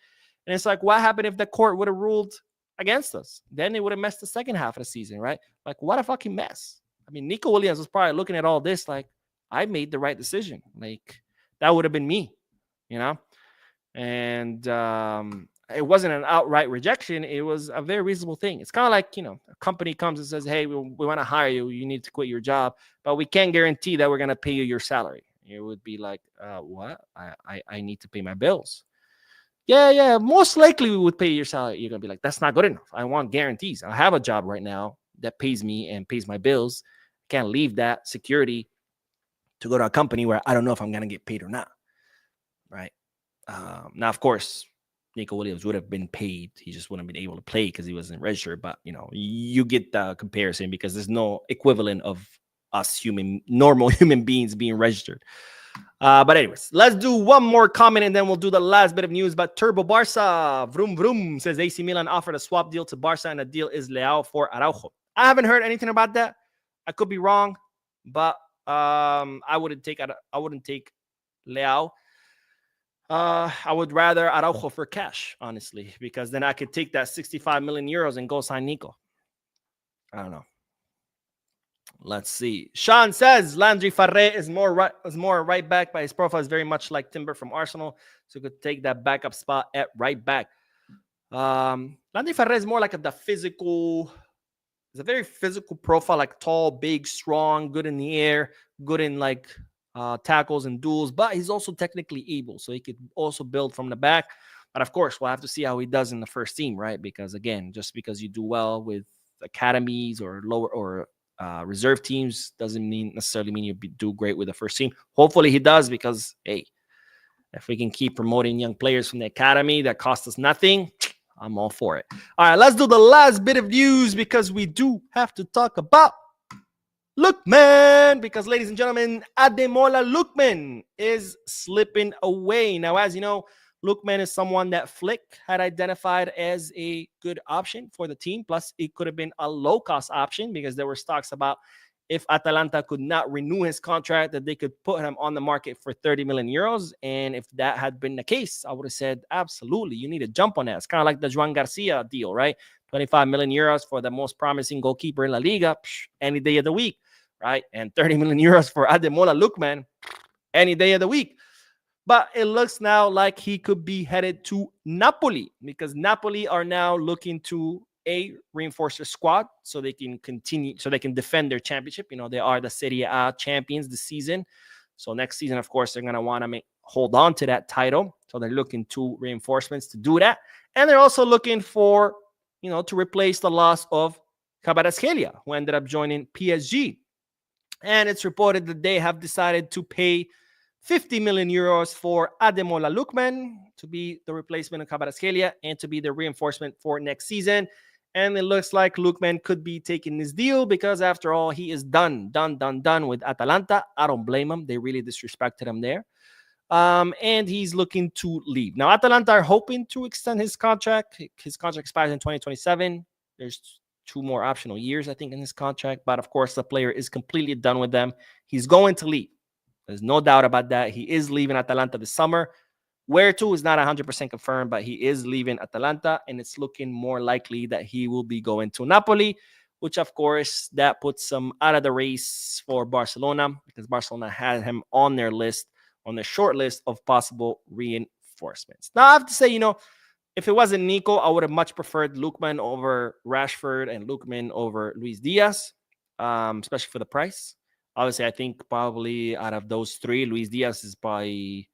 And it's like, what happened if the court would have ruled against us? Then they would have messed the second half of the season, right? Like, what a fucking mess. I mean, Nico Williams was probably looking at all this like, I made the right decision. Like, that would have been me, you know? And it wasn't an outright rejection. It was a very reasonable thing. It's kind of like, a company comes and says, hey, we want to hire you. You need to quit your job, but we can't guarantee that we're going to pay you your salary. It would be like, what? I need to pay my bills. Yeah, most likely we would pay your salary. You're going to be like, that's not good enough. I want guarantees. I have a job right now that pays me and pays my bills. I can't leave that security to go to a company where I don't know if I'm going to get paid or not, right? Now, of course, Nico Williams would have been paid. He just wouldn't have been able to play because he wasn't registered. But, you get the comparison because there's no equivalent of us normal human beings being registered. But anyways, let's do one more comment and then we'll do the last bit of news. But Turbo Barca, vroom vroom, says AC Milan offered a swap deal to Barca and the deal is Leao for Araujo. I haven't heard anything about that. I could be wrong, but I wouldn't take Leao. I would rather Araujo for cash, honestly, because then I could take that 65 million euros and go sign Nico. I don't know. Let's see. Sean says Landry Farré is more right back, but his profile is very much like Timber from Arsenal, so could take that backup spot at right back. Landry Farré is more like the physical. It's a very physical profile, like tall, big, strong, good in the air, good in tackles and duels, but he's also technically able, so he could also build from the back. But of course, we'll have to see how he does in the first team, right? Because again, just because you do well with academies or lower or reserve teams doesn't necessarily mean you do great with the first team. Hopefully he does, because hey, if we can keep promoting young players from the academy that cost us nothing, I'm all for it. All right, let's do the last bit of news because we do have to talk about Lookman, because ladies and gentlemen, Ademola Lookman is slipping away. Now, as you know, Lookman is someone that Flick had identified as a good option for the team. Plus, it could have been a low-cost option because there were talks about if Atalanta could not renew his contract, that they could put him on the market for 30 million euros. And if that had been the case, I would have said, absolutely, you need to jump on that. It's kind of like the Joan Garcia deal, right? 25 million euros for the most promising goalkeeper in La Liga, any day of the week, right? And 30 million euros for Ademola Lookman, any day of the week. But it looks now like he could be headed to Napoli, because Napoli are now looking to reinforce their squad so they can continue, so they can defend their championship. They are the Serie A champions this season. So next season, of course, they're going to want to hold on to that title. So they're looking to reinforcements to do that. And they're also looking for, to replace the loss of Kvaratskhelia, who ended up joining PSG. And it's reported that they have decided to pay 50 million euros for Ademola Lookman to be the replacement of Kvaratskhelia and to be the reinforcement for next season. And it looks like Lookman could be taking this deal because, after all, he is done with Atalanta. I don't blame him. They really disrespected him there. And he's looking to leave. Now, Atalanta are hoping to extend his contract. His contract expires in 2027. There's 2 more optional years, I think, in his contract. But, of course, the player is completely done with them. He's going to leave. There's no doubt about that. He is leaving Atalanta this summer. Where to is not 100% confirmed, but he is leaving Atalanta, and it's looking more likely that he will be going to Napoli, which, of course, that puts him out of the race for Barcelona, because Barcelona had him on their list, on the short list of possible reinforcements. Now, I have to say, if it wasn't Nico, I would have much preferred Lookman over Rashford and Lookman over Luis Diaz, especially for the price. Obviously, I think probably out of those 3, Luis Diaz is by...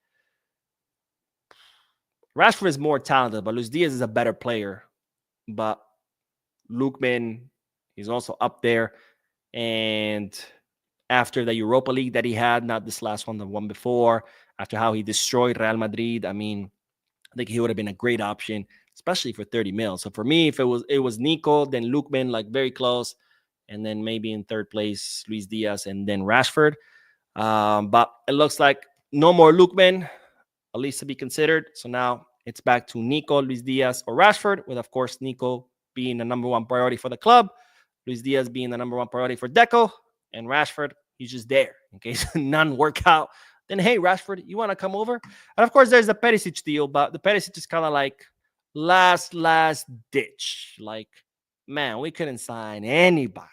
Rashford is more talented, but Luis Diaz is a better player. But Lookman is also up there. And after the Europa League that he had, not this last one, the one before, after how he destroyed Real Madrid. I mean, I think he would have been a great option, especially for 30 mil. So for me, if it was Nico, then Lookman, like very close, and then maybe in third place, Luis Diaz, and then Rashford. But it looks like no more Lookman, at least to be considered. So now it's back to Nico, Luis Diaz, or Rashford, with, of course, Nico being the number one priority for the club, Luis Diaz being the number one priority for Deco, and Rashford, he's just there in case none work out. Then, hey, Rashford, you want to come over? And, of course, there's the Perisic deal, but the Perisic is kind of like last ditch. Like, man, we couldn't sign anybody.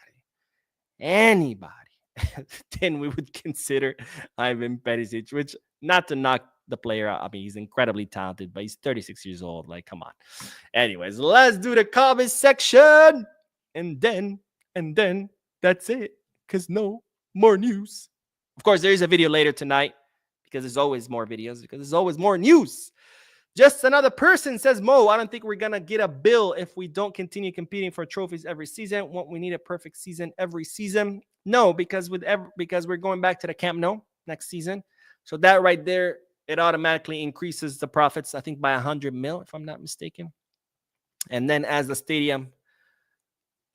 Then we would consider Ivan Perisic, which, not to knock the player out. I mean, he's incredibly talented, but he's 36 years old. Like, come on. Anyways, let's do the comment section. And then that's it. Because no more news. Of course, there is a video later tonight because there's always more videos, because there's always more news. Just another person says, Mo, I don't think we're going to get a bill if we don't continue competing for trophies every season. Won't we need a perfect season every season? No, because we're going back to the Camp Nou next season. So that right there, it automatically increases the profits, I think, by 100 mil, if I'm not mistaken. And then as the stadium,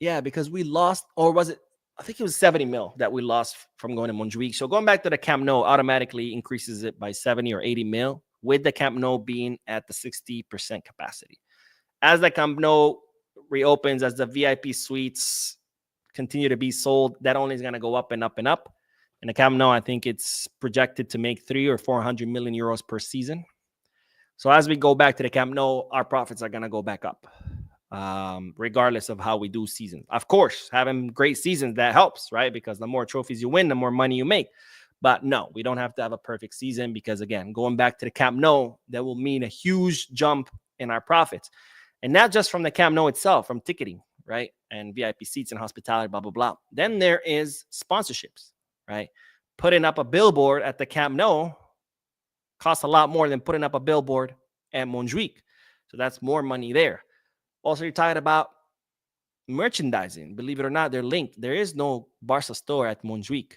yeah, because we lost, or was it, I think it was 70 mil that we lost from going to Montjuic. So going back to the Camp Nou automatically increases it by 70 or 80 mil, with the Camp Nou being at the 60% capacity. As the Camp Nou reopens, as the VIP suites continue to be sold, that only is going to go up and up and up. And the Camp Nou, I think it's projected to make 300 or 400 million euros per season. So as we go back to the Camp Nou, our profits are going to go back up, regardless of how we do seasons. Of course, having great seasons, that helps, right? Because the more trophies you win, the more money you make. But no, we don't have to have a perfect season because, again, going back to the Camp Nou, that will mean a huge jump in our profits. And not just from the Camp Nou itself, from ticketing, right? And VIP seats and hospitality, blah, blah, blah. Then there is sponsorships, right? Putting up a billboard at the Camp Nou costs a lot more than putting up a billboard at Montjuic. So that's more money there. Also, you're talking about merchandising. Believe it or not, they're linked. There is no Barca store at Montjuic.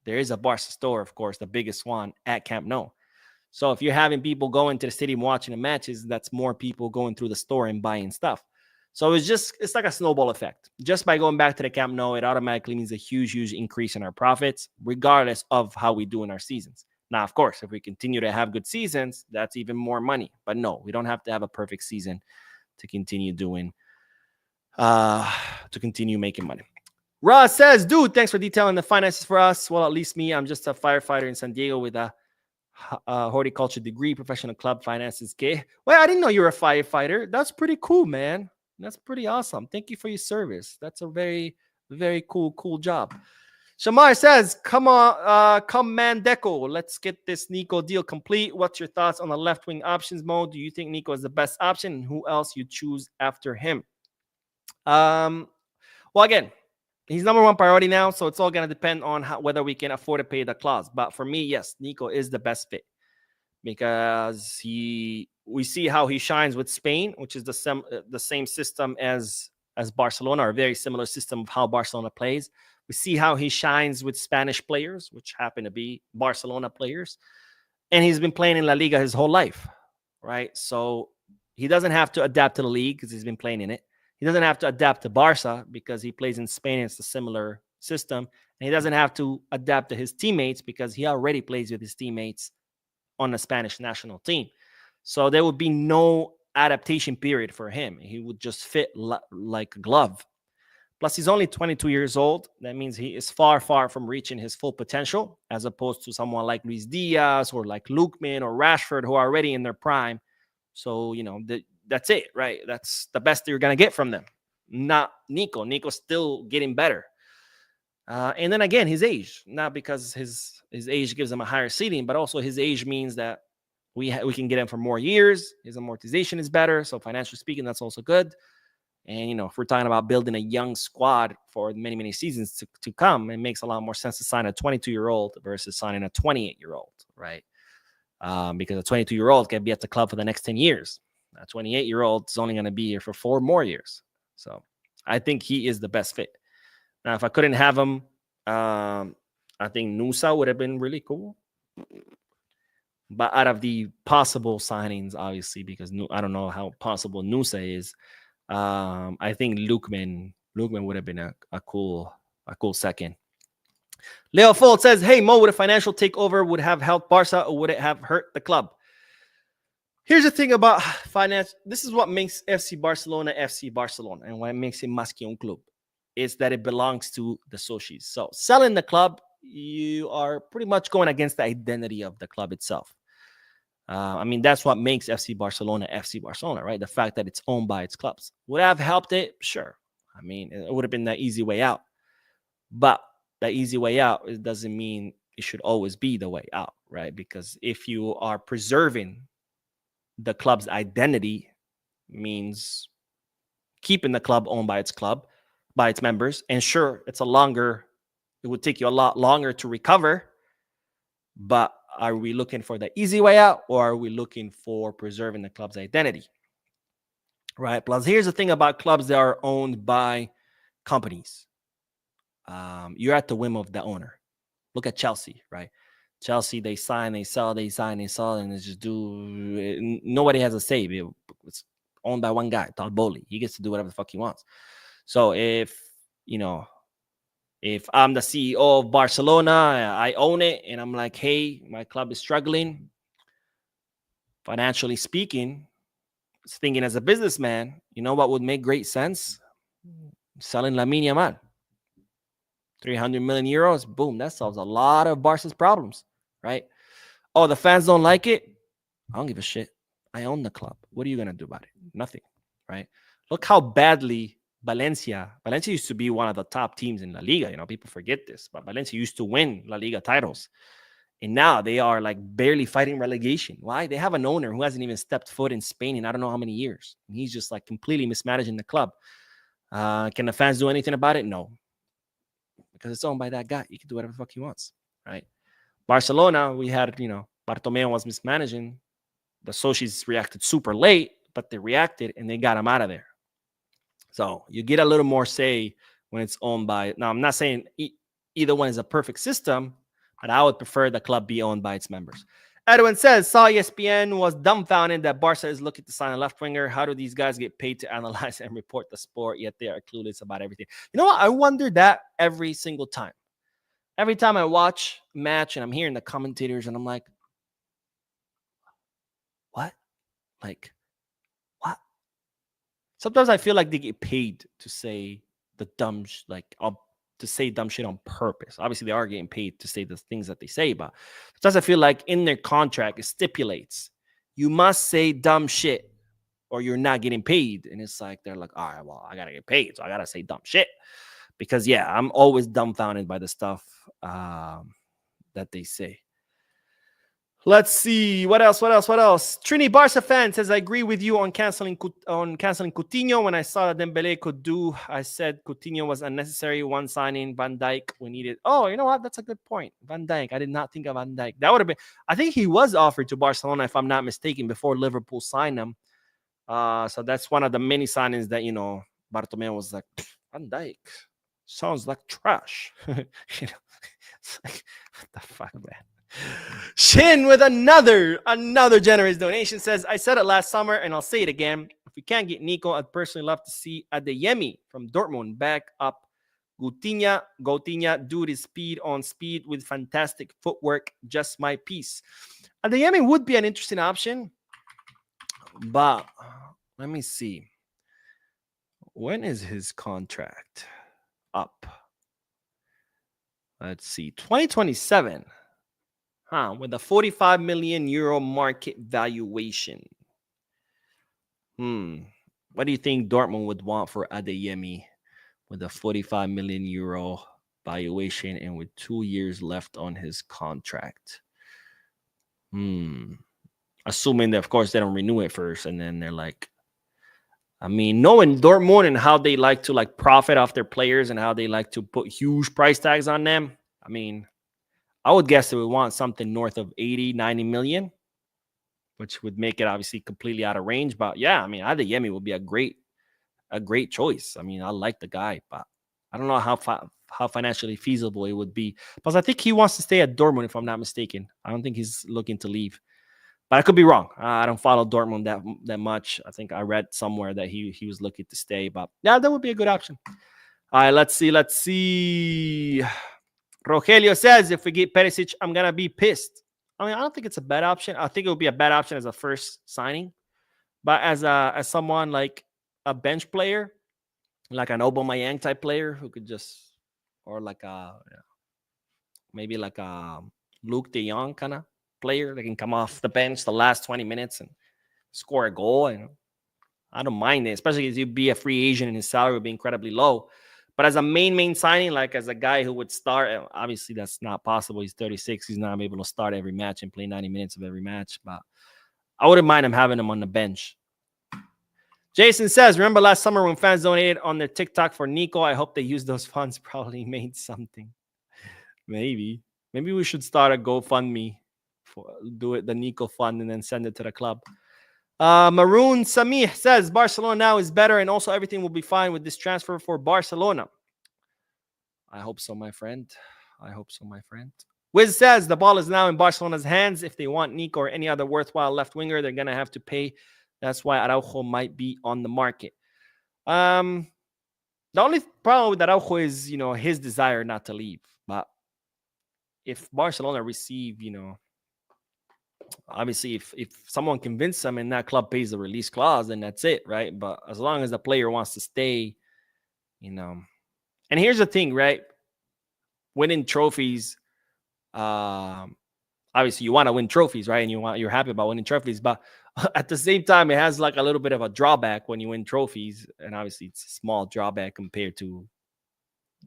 There is a Barca store, of course, the biggest one at Camp Nou. So if you're having people going to the stadium watching the matches, that's more people going through the store and buying stuff. So it's like a snowball effect. Just by going back to the Camp Nou, it automatically means a huge increase in our profits, regardless of how we do in our seasons. Now, of course, if we continue to have good seasons, that's even more money. But no, we don't have to have a perfect season to continue making money. Ross says, dude, thanks for detailing the finances for us. Well, at least me, I'm just a firefighter in San Diego with a horticulture degree, professional club finances. Okay. Well, I didn't know you were a firefighter. That's pretty cool, man. That's pretty awesome. Thank you for your service. That's a very, very cool job. Shamar says, come man, Deco. Let's get this Nico deal complete. What's your thoughts on the left wing options mode? Do you think Nico is the best option? And who else you choose after him? Well, again, he's number one priority now, so it's all going to depend on whether we can afford to pay the clause. But for me, yes, Nico is the best fit because we see how he shines with Spain, which is the same system as Barcelona, or a very similar system of how Barcelona plays. We see how he shines with Spanish players, which happen to be Barcelona players. And he's been playing in La Liga his whole life, right? So he doesn't have to adapt to the league because he's been playing in it. He doesn't have to adapt to Barca because he plays in Spain. It's a similar system. And he doesn't have to adapt to his teammates because he already plays with his teammates on the Spanish national team. So there would be no adaptation period for him. He would just fit like a glove. Plus, he's only 22 years old. That means he is far from reaching his full potential, as opposed to someone like Luis Diaz or like Lookman or Rashford, who are already in their prime. So, that's it, right? That's the best you're going to get from them. Not Nico. Nico's still getting better. And then again, his age. Not because his age gives him a higher ceiling, but also his age means that we can get him for more years. His amortization is better. So financially speaking, that's also good. And, if we're talking about building a young squad for many seasons to come, it makes a lot more sense to sign a 22-year-old versus signing a 28-year-old, right? Because a 22-year-old can be at the club for the next 10 years. A 28-year-old is only going to be here for 4 more years. So I think he is the best fit. Now, if I couldn't have him, I think Nusa would have been really cool. But out of the possible signings, obviously, because I don't know how possible Nusa is, I think Lookman would have been a cool second. Leo Fold says, "Hey Mo, would a financial takeover would have helped Barca or would it have hurt the club?" Here's the thing about finance. This is what makes FC Barcelona, and what makes it más que un club is that it belongs to the socios. So selling the club, you are pretty much going against the identity of the club itself. I mean, that's what makes FC Barcelona, right? The fact that it's owned by its clubs. Would have helped it? Sure. I mean, it would have been the easy way out. But the easy way out, it doesn't mean it should always be the way out, right? Because if you are preserving the club's identity, means keeping the club owned by its members. And sure, it would take you a lot longer to recover. But are we looking for the easy way out, or are we looking for preserving the club's identity? Right. Plus, here's the thing about clubs that are owned by companies. You're at the whim of the owner. Look at Chelsea, right? Chelsea, they sign, they sell, and it's just nobody has a say. It's owned by one guy, Talboli. He gets to do whatever the fuck he wants. So if I'm the CEO of Barcelona, I own it, and I'm like, hey, my club is struggling, financially speaking, thinking as a businessman, you know what would make great sense? Selling Lamine Yamal. 300 million euros, boom, that solves a lot of Barca's problems, right? Oh, the fans don't like it? I don't give a shit. I own the club. What are you going to do about it? Nothing, right? Look how badly Valencia used to be one of the top teams in La Liga. People forget this, but Valencia used to win La Liga titles. And now they are like barely fighting relegation. Why? They have an owner who hasn't even stepped foot in Spain in I don't know how many years. And he's just like completely mismanaging the club. Can the fans do anything about it? No. Because it's owned by that guy. He can do whatever the fuck he wants, right? Barcelona, we had, Bartomeu was mismanaging. The socios reacted super late, but they reacted and they got him out of there. So you get a little more say when it's owned by. Now, I'm not saying either one is a perfect system, but I would prefer the club be owned by its members. Edwin says, saw ESPN was dumbfounded that Barca is looking to sign a left winger. How do these guys get paid to analyze and report the sport, yet they are clueless about everything? You know what? I wonder that every single time. Every time I watch a match and I'm hearing the commentators and I'm like, what? Like, what? Sometimes I feel like they get paid to say the dumb, to say dumb shit on purpose. Obviously, they are getting paid to say the things that they say, but sometimes I feel like in their contract, it stipulates you must say dumb shit or you're not getting paid. And it's like, they're like, all right, well, I got to get paid, so I got to say dumb shit. Because, yeah, I'm always dumbfounded by the stuff that they say. Let's see. What else? Trini Barca fan says, I agree with you on canceling Coutinho. When I saw that Dembele could do, I said Coutinho was unnecessary. One signing, Van Dijk, we needed. Oh, you know what? That's a good point. Van Dijk. I did not think of Van Dijk. That would have been, I think he was offered to Barcelona, if I'm not mistaken, before Liverpool signed him. So that's one of the many signings that, Bartomeu was like, Van Dijk sounds like trash. It's like, what the fuck, man? Shin with another generous donation says, I said it last summer and I'll say it again. If we can't get Nico, I'd personally love to see Adeyemi from Dortmund back up Coutinho, dude is speed on speed with fantastic footwork. Just my piece. Adeyemi would be an interesting option, but let me see. When is his contract up? Let's see. 2027. With a 45 million euro market valuation. What do you think Dortmund would want for Adeyemi with a 45 million euro valuation and with 2 years left on his contract? Assuming that, of course, they don't renew it first, and then they're like, I mean, knowing Dortmund and how they like to profit off their players and how they like to put huge price tags on them, I mean, I would guess they would want something north of 80, 90 million, which would make it obviously completely out of range. But yeah, I mean, Adeyemi would be a great choice. I mean, I like the guy, but I don't know how how financially feasible it would be. Because I think he wants to stay at Dortmund, if I'm not mistaken. I don't think he's looking to leave. But I could be wrong. I don't follow Dortmund that much. I think I read somewhere that he was looking to stay. But yeah, that would be a good option. All right, let's see. Rogelio says, if we get Perisic, I'm going to be pissed. I mean, I don't think it's a bad option. I think it would be a bad option as a first signing. But as someone like a bench player, like an Aubameyang type player who could just, or like maybe like a Luke De Jong kind of player that can come off the bench the last 20 minutes and score a goal. And I don't mind it, especially as you'd be a free agent and his salary would be incredibly low. But as a main signing, like as a guy who would start, obviously that's not possible. He's 36. He's not able to start every match and play 90 minutes of every match. But I wouldn't mind him having him on the bench. Jason says, remember last summer when fans donated on their TikTok for Nico? I hope they used those funds. Probably made something. Maybe we should start a GoFundMe. Do it the Nico fund and then send it to the club. Maroon Samih says Barcelona now is better and also everything will be fine with this transfer for Barcelona. I hope so, my friend. Wiz says the ball is now in Barcelona's hands. If they want Nico or any other worthwhile left winger, they're going to have to pay. That's why Araujo might be on the market. The only problem with Araujo is, his desire not to leave. But if Barcelona receive, obviously if someone convinces them and that club pays the release clause, then that's it, right? But as long as the player wants to stay, and here's the thing, right? Winning trophies, obviously you want to win trophies, right? And you're happy about winning trophies, but at the same time, it has like a little bit of a drawback when you win trophies, and obviously it's a small drawback compared to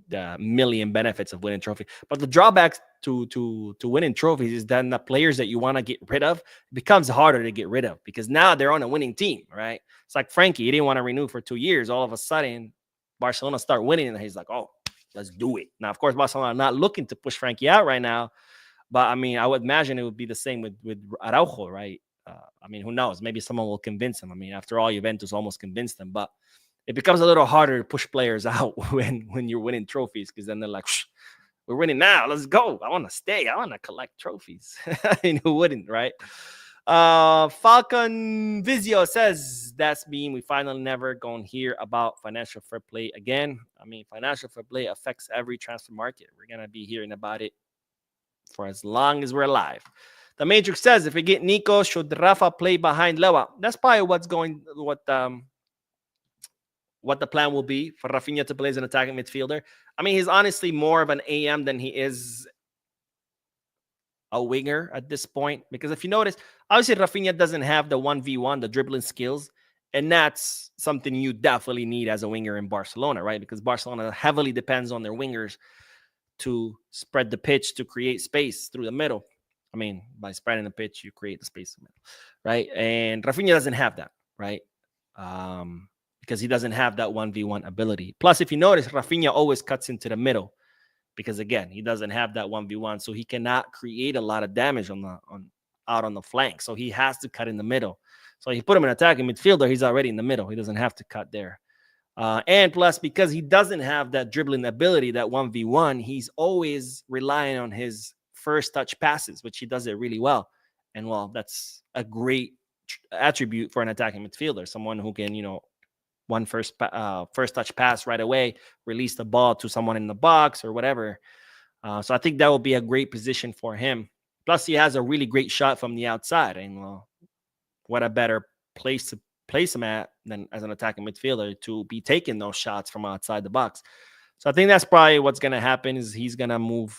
the million benefits of winning trophy. But the drawbacks to winning trophies is then the players that you want to get rid of, it becomes harder to get rid of because now they're on a winning team, right? It's like Frankie, he didn't want to renew for 2 years. All of a sudden, Barcelona start winning, and he's like, oh, let's do it. Now, of course, Barcelona are not looking to push Frankie out right now, but I mean, I would imagine it would be the same with Araujo, right? I mean, who knows? Maybe someone will convince him. I mean, after all, Juventus almost convinced them, but it becomes a little harder to push players out when you're winning trophies because then they're like, we're winning now. Let's go. I want to stay. I want to collect trophies. I mean, who wouldn't, right? Falcon Vizio says, that's mean we finally never going to hear about financial fair play again. I mean, financial fair play affects every transfer market. We're going to be hearing about it for as long as we're alive. The Matrix says, if we get Nico, should Rafa play behind Lewa? That's probably what the plan will be for Rafinha to play as an attacking midfielder. I mean, he's honestly more of an AM than he is a winger at this point. Because if you notice, obviously Rafinha doesn't have the 1v1, the dribbling skills. And that's something you definitely need as a winger in Barcelona, right? Because Barcelona heavily depends on their wingers to spread the pitch, to create space through the middle. I mean, by spreading the pitch, you create the space in the middle, right? And Rafinha doesn't have that, right? Because he doesn't have that 1v1 ability. Plus, if you notice, Rafinha always cuts into the middle because, again, he doesn't have that 1v1, so he cannot create a lot of damage out on the flank. So he has to cut in the middle. So you put him in attacking midfielder, he's already in the middle. He doesn't have to cut there. And plus, because he doesn't have that dribbling ability, that 1v1, he's always relying on his first touch passes, which he does it really well. And, well, that's a great attribute for an attacking midfielder, someone who can, first touch pass right away, release the ball to someone in the box or whatever. So I think that will be a great position for him. Plus, he has a really great shot from the outside. And, well, what a better place to place him at than as an attacking midfielder to be taking those shots from outside the box. So I think that's probably what's going to happen is he's going to move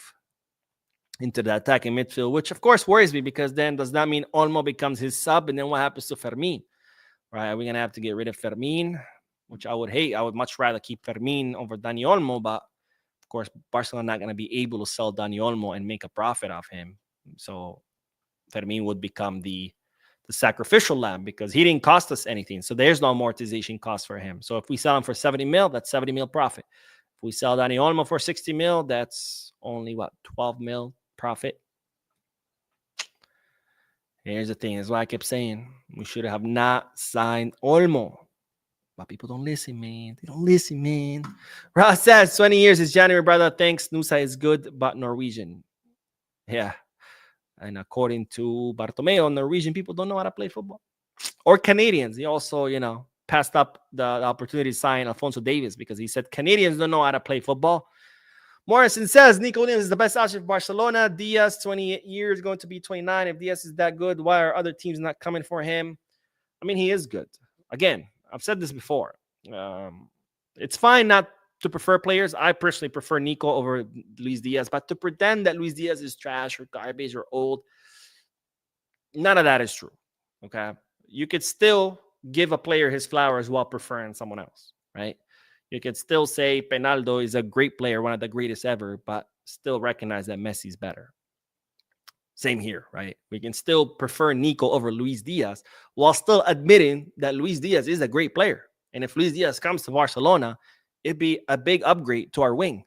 into the attacking midfield, which of course worries me because then does that mean Olmo becomes his sub? And then what happens to Fermin? Right? Are we going to have to get rid of Fermin, which I would hate? I would much rather keep Fermin over Dani Olmo, but of course, Barcelona not going to be able to sell Dani Olmo and make a profit off him. So Fermin would become the sacrificial lamb because he didn't cost us anything. So there's no amortization cost for him. So if we sell him for 70 mil, that's 70 mil profit. If we sell Dani Olmo for 60 mil, that's only 12 mil profit. Here's the thing. That's why I kept saying we should have not signed Olmo. But people don't listen, man. They don't listen, man. Ross says 20 years is January, brother. Thanks. Nusa is good, but Norwegian. Yeah. And according to Bartomeu, Norwegian people don't know how to play football. Or Canadians. He also, passed up the opportunity to sign Alphonso Davies because he said Canadians don't know how to play football. Morrison says Nico Williams is the best option for Barcelona. Diaz, 28 years, going to be 29. If Diaz is that good, why are other teams not coming for him? I mean, he is good. Again, I've said this before. It's fine not to prefer players. I personally prefer Nico over Luis Diaz, but to pretend that Luis Diaz is trash or garbage or old, none of that is true. Okay? You could still give a player his flowers while preferring someone else, right? You could still say Penaldo is a great player, one of the greatest ever, but still recognize that Messi's better. Same here, right? We can still prefer Nico over Luis Diaz while still admitting that Luis Diaz is a great player. And if Luis Diaz comes to Barcelona, it'd be a big upgrade to our wing,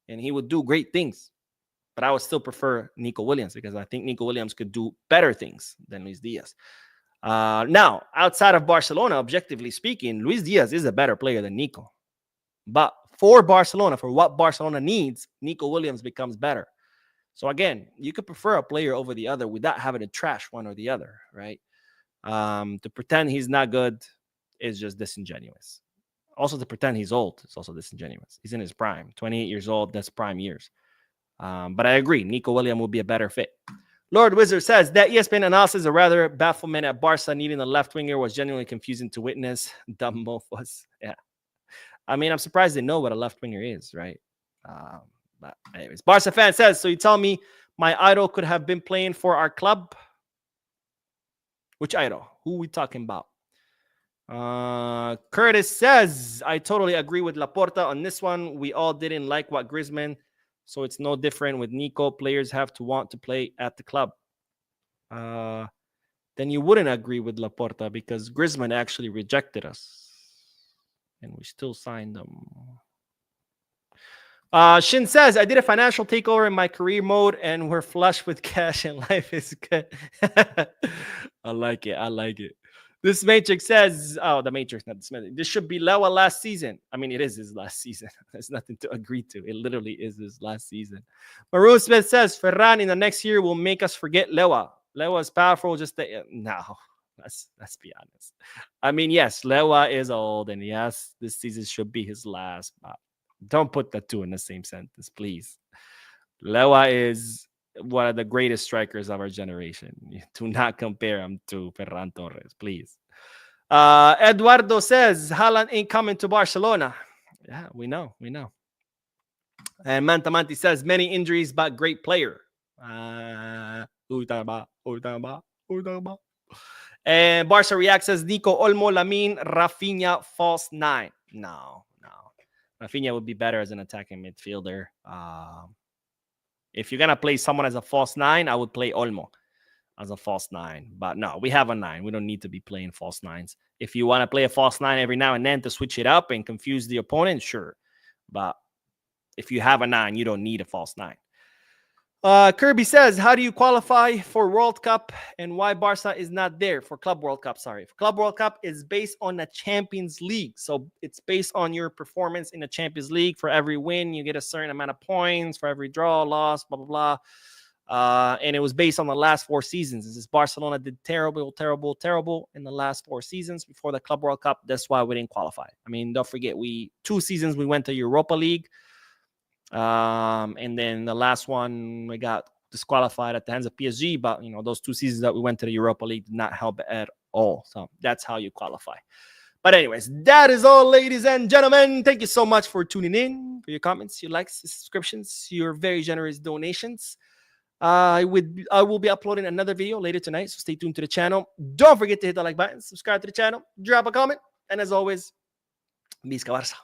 and he would do great things. But I would still prefer Nico Williams because I think Nico Williams could do better things than Luis Diaz. Now, outside of Barcelona, objectively speaking, Luis Diaz is a better player than Nico. But for Barcelona, for what Barcelona needs, Nico Williams becomes better. So again, you could prefer a player over the other without having to trash one or the other, right? To pretend he's not good is just disingenuous. Also, to pretend he's old is also disingenuous. He's in his prime, 28 years old. That's prime years. But I agree, Nico Williams would be a better fit. Lord Wizard says that ESPN analysis, or rather bafflement at Barca needing a left winger, was genuinely confusing to witness. Dumb mofos. Yeah. I mean, I'm surprised they know what a left winger is, right? But anyways, Barca fan says, so you tell me my idol could have been playing for our club? Which idol? Who are we talking about? Curtis says, I totally agree with Laporta on this one. We all didn't like what Griezmann, so it's no different with Nico. Players have to want to play at the club. Then you wouldn't agree with Laporta because Griezmann actually rejected us. And we still signed them. Shin says, I did a financial takeover in my career mode and we're flush with cash and life is good. I like it. I like it. This Matrix says, the Matrix, not this Matrix. This should be Lewa last season. I mean, it is his last season. There's nothing to agree to. It literally is his last season. Maroon Smith says, Ferran in the next year will make us forget Lewa. Lewa is powerful. No. Let's be honest. I mean, yes, Lewa is old, and yes, this season should be his last, but don't put the two in the same sentence, please. Lewa is one of the greatest strikers of our generation. Do not compare him to Ferran Torres, please. Eduardo says, Haaland ain't coming to Barcelona. Yeah, we know. And Mantamanti says, many injuries, but great player. Who you talking about? And Barca React says, Nico, Olmo, Lamine, Rafinha, false 9. No. Rafinha would be better as an attacking midfielder. If you're going to play someone as a false 9, I would play Olmo as a false 9. But no, we have a 9. We don't need to be playing false 9s. If you want to play a false 9 every now and then to switch it up and confuse the opponent, sure. But if you have a 9, you don't need a false 9. Kirby says, how do you qualify for World Cup and why Barca is not there for Club World Cup? For Club World Cup is based on the Champions League. So it's based on your performance in the Champions League. For every win, you get a certain amount of points. For every draw, loss, blah, blah, blah. And it was based on the last 4 seasons. This is Barcelona did terrible in the last 4 seasons before the Club World Cup. That's why we didn't qualify. I mean, don't forget, 2 seasons we went to Europa League. And then the last one we got disqualified at the hands of PSG, but those 2 seasons that we went to the Europa League did not help at all. So that's how you qualify. But anyways, that is all, ladies and gentlemen. Thank you so much for tuning in, for your comments, your likes, your subscriptions, your very generous donations. I will be uploading another video later tonight, so stay tuned to the channel. Don't forget to hit the like button, subscribe to the channel, drop a comment, and as always, Visca Barça.